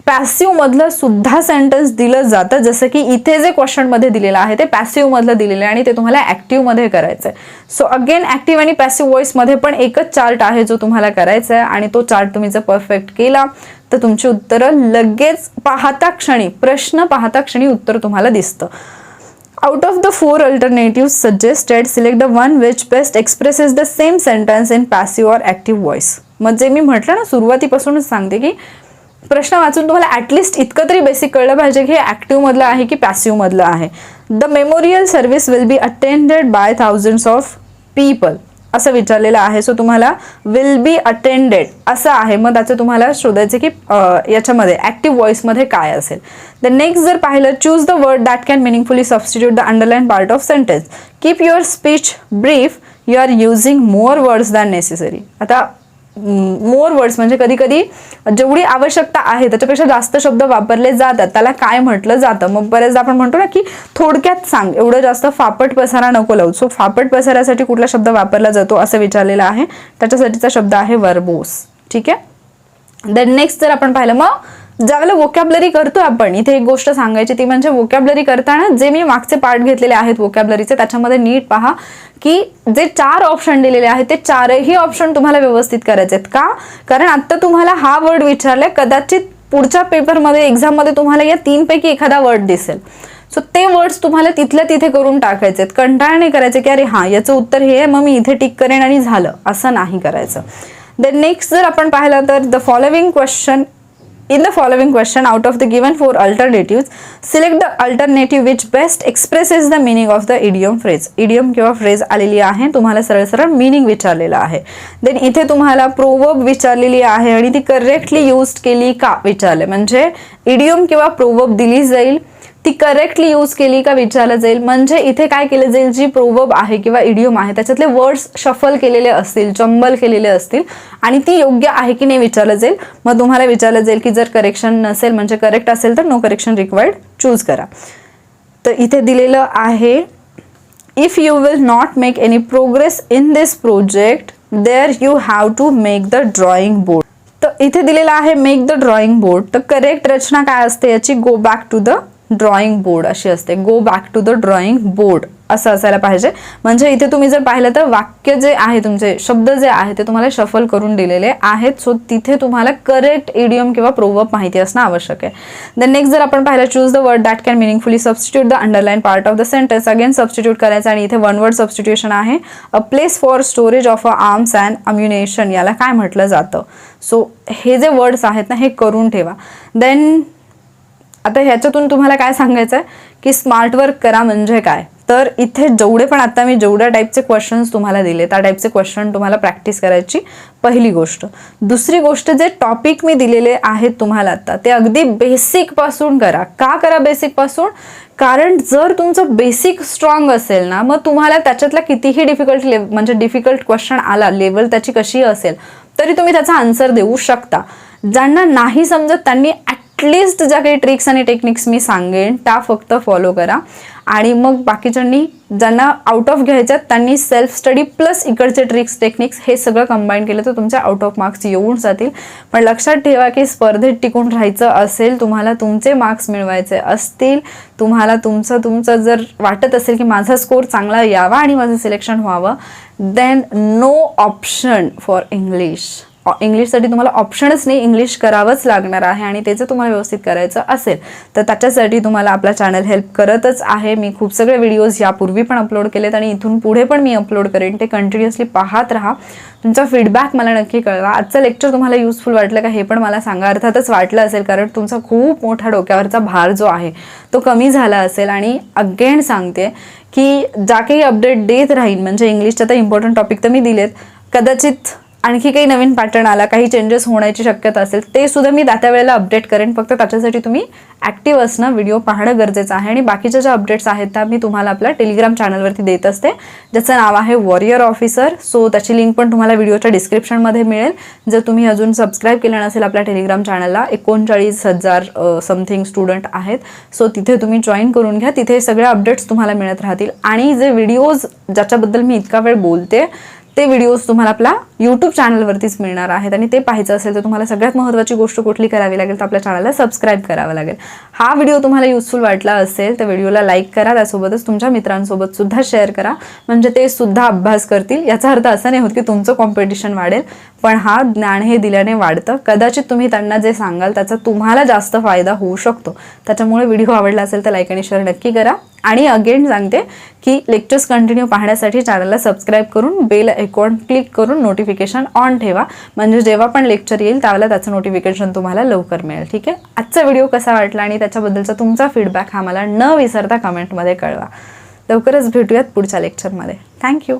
पॅसिव्ह मधलं सुद्धा सेंटेन्स दिलं जातं. जसं की इथे जे क्वेश्चनमध्ये दिलेलं आहे ते पॅसिव्ह मधलं दिलेलं आहे आणि ते तुम्हाला ॲक्टिव्ह मध्ये करायचं आहे. सो अगेन ॲक्टिव्ह आणि पॅसिव्ह व्हॉइसमध्ये पण एकच चार्ट आहे जो तुम्हाला करायचा आहे आणि तो चार्ट तुम्ही जर परफेक्ट केला तर तुमची उत्तरं लगेच पाहता क्षणी, प्रश्न पाहता क्षणी उत्तर तुम्हाला दिसतं. Out of the 4 alternatives suggested, select the one which best expresses the same sentence in passive or active voice. म्हणजे मी म्हटलं ना सुरुवातीपासूनच सांगते की प्रश्न वाचून तुम्हाला ॲटलिस्ट इतकं तरी बेसिक कळलं पाहिजे की हे ॲक्टिव्ह मधलं आहे की पॅसिव्ह मधलं आहे. The memorial service will be attended by thousands of people असं विचारलेलं आहे. सो तुम्हाला विल बी अटेंडेड असं आहे, मग त्याचं तुम्हाला शोधायचं की याच्यामध्ये ॲक्टिव्ह व्हॉइसमध्ये काय असेल. द नेक्स्ट जर पाहिलं, choose the word that can meaningfully substitute the underline part of sentence. Keep your speech brief, you are using more words than necessary. आता मोर वर्ड्स म्हणजे कधी कधी जेवढी आवश्यकता आहे त्याच्यापेक्षा जास्त शब्द वापरले जातात, त्याला काय म्हटलं जातं. मग बरेचदा आपण म्हणतो ना की थोडक्यात सांग, एवढं जास्त फापट पसारा नको लावू. सो फापट पसाऱ्यासाठी कुठला शब्द वापरला जातो असं विचारलेलं आहे, त्याच्यासाठीचा शब्द आहे वर्बोस. ठीक आहे. देन नेक्स्ट जर आपण पाहिलं, मग ज्यावेळेला वोकॅब्लरी करतो आपण, इथे एक गोष्ट सांगायची ती म्हणजे वोकॅब्लरी करताना जे मी मागचे पार्ट घेतलेले आहेत वोकॅब्लरीचे त्याच्यामध्ये नीट पहा की जे 4 ऑप्शन दिलेले आहेत ते 4ही ऑप्शन तुम्हाला व्यवस्थित करायचे आहेत. का? कारण आता तुम्हाला हा वर्ड विचारलाय, कदाचित पुढच्या पेपरमध्ये एक्झाममध्ये तुम्हाला या 3 पैकी एखादा वर्ड दिसेल. सो ते वर्ड्स तुम्हाला तिथल्या तिथे करून टाकायचे आहेत. कंटाळा नाही करायचे की अरे हां याचं उत्तर हे आहे मग मी इथे टिक करेन आणि झालं, असं नाही करायचं. देन नेक्स्ट जर आपण पाहिलं तर the following question, in the following question out of the given 4 alternatives, select the alternative which best expresses the meaning of the idiom phrase. idiom किंवा phrase आलेली आहे, तुम्हाला सरळ सरळ meaning विचारलेला आहे. देन इथे तुम्हाला proverb विचारलेली आहे आणि ती करेक्टली यूज केली का विचारले, म्हणजे idiom किंवा proverb दिली जाईल ती करेक्टली यूज केली का विचारलं जाईल. म्हणजे इथे काय केलं जाईल, जी प्रोवर्ब आहे किंवा इडियम आहे त्याच्यातले वर्ड्स शफल केलेले असतील, जंबल केलेले असतील आणि ती योग्य आहे की नाही विचारलं जाईल. मग तुम्हाला विचारलं जाईल की जर करेक्शन नसेल म्हणजे करेक्ट असेल तर नो करेक्शन रिक्वायर्ड चूज करा. तर इथे दिलेलं आहे, if you will not make any progress in this project there you have to make the drawing board. तर इथे दिलेलं आहे मेक द ड्रॉइंग बोर्ड. तर करेक्ट रचना काय असते याची, go back to the drawing board अशी असते. Go back to the drawing board असं असायला पाहिजे. म्हणजे इथे तुम्ही जर पाहिलं तर वाक्य जे आहे, तुमचे शब्द जे आहे ते तुम्हाला शफल करून दिलेले आहेत. सो तिथे तुम्हाला करेक्ट इडियम किंवा प्रोवर्ब माहिती असणं आवश्यक आहे. देन नेक्स्ट जर आपण पाहिलं, choose the word that can meaningfully substitute the underline part of the sentence. Again substitute करायचं आणि इथे 1 वर्ड सबस्टिट्यूशन आहे. A place for storage of a arms and ammunition याला काय म्हटलं जातं. सो हे जे वर्ड्स आहेत ना हे करून ठेवा. देन आता ह्याच्यातून तुम्हाला काय सांगायचं आहे की स्मार्ट वर्क करा म्हणजे काय, तर इथे जेवढे पण आता मी जेवढ्या टाईपचे क्वेश्चन्स तुम्हाला दिले त्या टाईपचे क्वेश्चन तुम्हाला प्रॅक्टिस करायची पहिली गोष्ट. दुसरी गोष्ट, जे टॉपिक मी दिलेले आहेत तुम्हाला आता ते अगदी बेसिक पासून करा. का करा बेसिक पासून, कारण जर तुमचं बेसिक स्ट्रॉंग असेल ना मग तुम्हाला त्याच्यातला कितीही डिफिकल्ट क्वेश्चन आला, लेवल त्याची कशी असेल तरी तुम्ही त्याचा आन्सर देऊ शकता. ज्यांना नाही समजत त्यांनी ॲटलिस्ट ज्या काही ट्रिक्स आणि टेक्निक्स मी सांगेन त्या फक्त फॉलो करा. आणि मग बाकीच्यांनी ज्यांना आउट ऑफ घ्यायच्यात त्यांनी सेल्फ स्टडी प्लस इकडचे ट्रिक्स टेक्निक्स हे सगळं कंबाईन केलं तर तुमचे आउट ऑफ मार्क्स येऊन जातील. पण लक्षात ठेवा की स्पर्धेत टिकून राहायचं असेल, तुम्हाला तुमचे मार्क्स मिळवायचे असतील, तुम्हाला तुमचं जर वाटत असेल की माझा स्कोर चांगला यावा आणि माझं सिलेक्शन व्हावं, then no option for English. इंग्लिशसाठी तुम्हाला ऑप्शनच नाही, इंग्लिश करावंच लागणार आहे. आणि त्याचं तुम्हाला व्यवस्थित करायचं असेल तर त्याच्यासाठी तुम्हाला आपला चॅनल हेल्प करतच आहे. मी खूप सगळे व्हिडिओज यापूर्वी पण अपलोड केलेत आणि इथून पुढे पण मी अपलोड करेन. ते कंटिन्युअसली पाहत राहा. तुमचा फीडबॅक मला नक्की कळवा. आजचं लेक्चर तुम्हाला युजफुल वाटलं का हे पण मला सांगा. अर्थातच वाटलं असेल, कारण तुमचा खूप मोठा डोक्यावरचा भार जो आहे तो कमी झाला असेल. आणि अगेन सांगते की ज्या काही अपडेट देत राहीन, म्हणजे इंग्लिशचे तर इम्पॉर्टंट टॉपिक तर मी दिलेत, कदाचित आणखी काही नवीन पॅटर्न आला, काही चेंजेस होण्याची शक्यता असेल, ते सुद्धा मी त्या वेळेला अपडेट करेन. फक्त त्याच्यासाठी तुम्ही ॲक्टिव्ह असणं, व्हिडिओ पाहणं गरजेचं आहे. आणि बाकीच्या ज्या अपडेट्स आहेत त्या मी तुम्हाला आपल्या टेलिग्राम चॅनलवरती देत असते, ज्याचं नाव आहे वॉरियर ऑफिसर. सो त्याची लिंक पण तुम्हाला व्हिडिओच्या डिस्क्रिप्शनमध्ये मिळेल. जर तुम्ही अजून सबस्क्राईब केलं नसेल आपल्या टेलिग्राम चॅनलला, 39,000 समथिंग स्टुडंट आहेत. सो तिथे तुम्ही जॉईन करून घ्या. तिथे सगळे अपडेट्स तुम्हाला मिळत राहतील. आणि जे व्हिडिओज ज्याच्याबद्दल मी इतका वेळ बोलते ते व्हिडिओज तुम्हाला आपल्या यूट्यूब चॅनलवरतीच मिळणार आहेत. आणि ते पाहायचं असेल तर तुम्हाला सगळ्यात महत्त्वाची गोष्ट कुठली करावी लागेल तर आपल्या चॅनलला सबस्क्राईब करावं लागेल. हा व्हिडिओ तुम्हाला युजफुल वाटला असेल तर व्हिडिओला लाईक करा, त्यासोबतच तुमच्या मित्रांसोबत सुद्धा शेअर करा, म्हणजे ते सुद्धा अभ्यास करतील. याचा अर्थ असा नाही होत की तुमचं कॉम्पिटिशन वाढेल, पण हा ज्ञान हे दिल्याने वाढतं. कदाचित तुम्ही त्यांना जे सांगाल त्याचा तुम्हाला जास्त फायदा होऊ शकतो. त्याच्यामुळे व्हिडिओ आवडला असेल तर लाईक आणि शेअर नक्की करा. आणि अगेन सांगते की लेक्चर्स कंटिन्यू पाहण्यासाठी चॅनलला सबस्क्राईब करून बेल आयकॉन क्लिक करून नोटिफिकेशन ऑन ठेवा, म्हणजे जेव्हा पण लेक्चर येईल त्यावेळेला त्याचं नोटिफिकेशन तुम्हाला लवकर मिळेल. ठीक आहे. आजचा व्हिडिओ कसा वाटला आणि त्याच्याबद्दलचा तुमचा फीडबॅक हा मला न विसरता कमेंटमध्ये कळवा. लवकरच भेटूयात पुढच्या लेक्चरमध्ये. थँक्यू.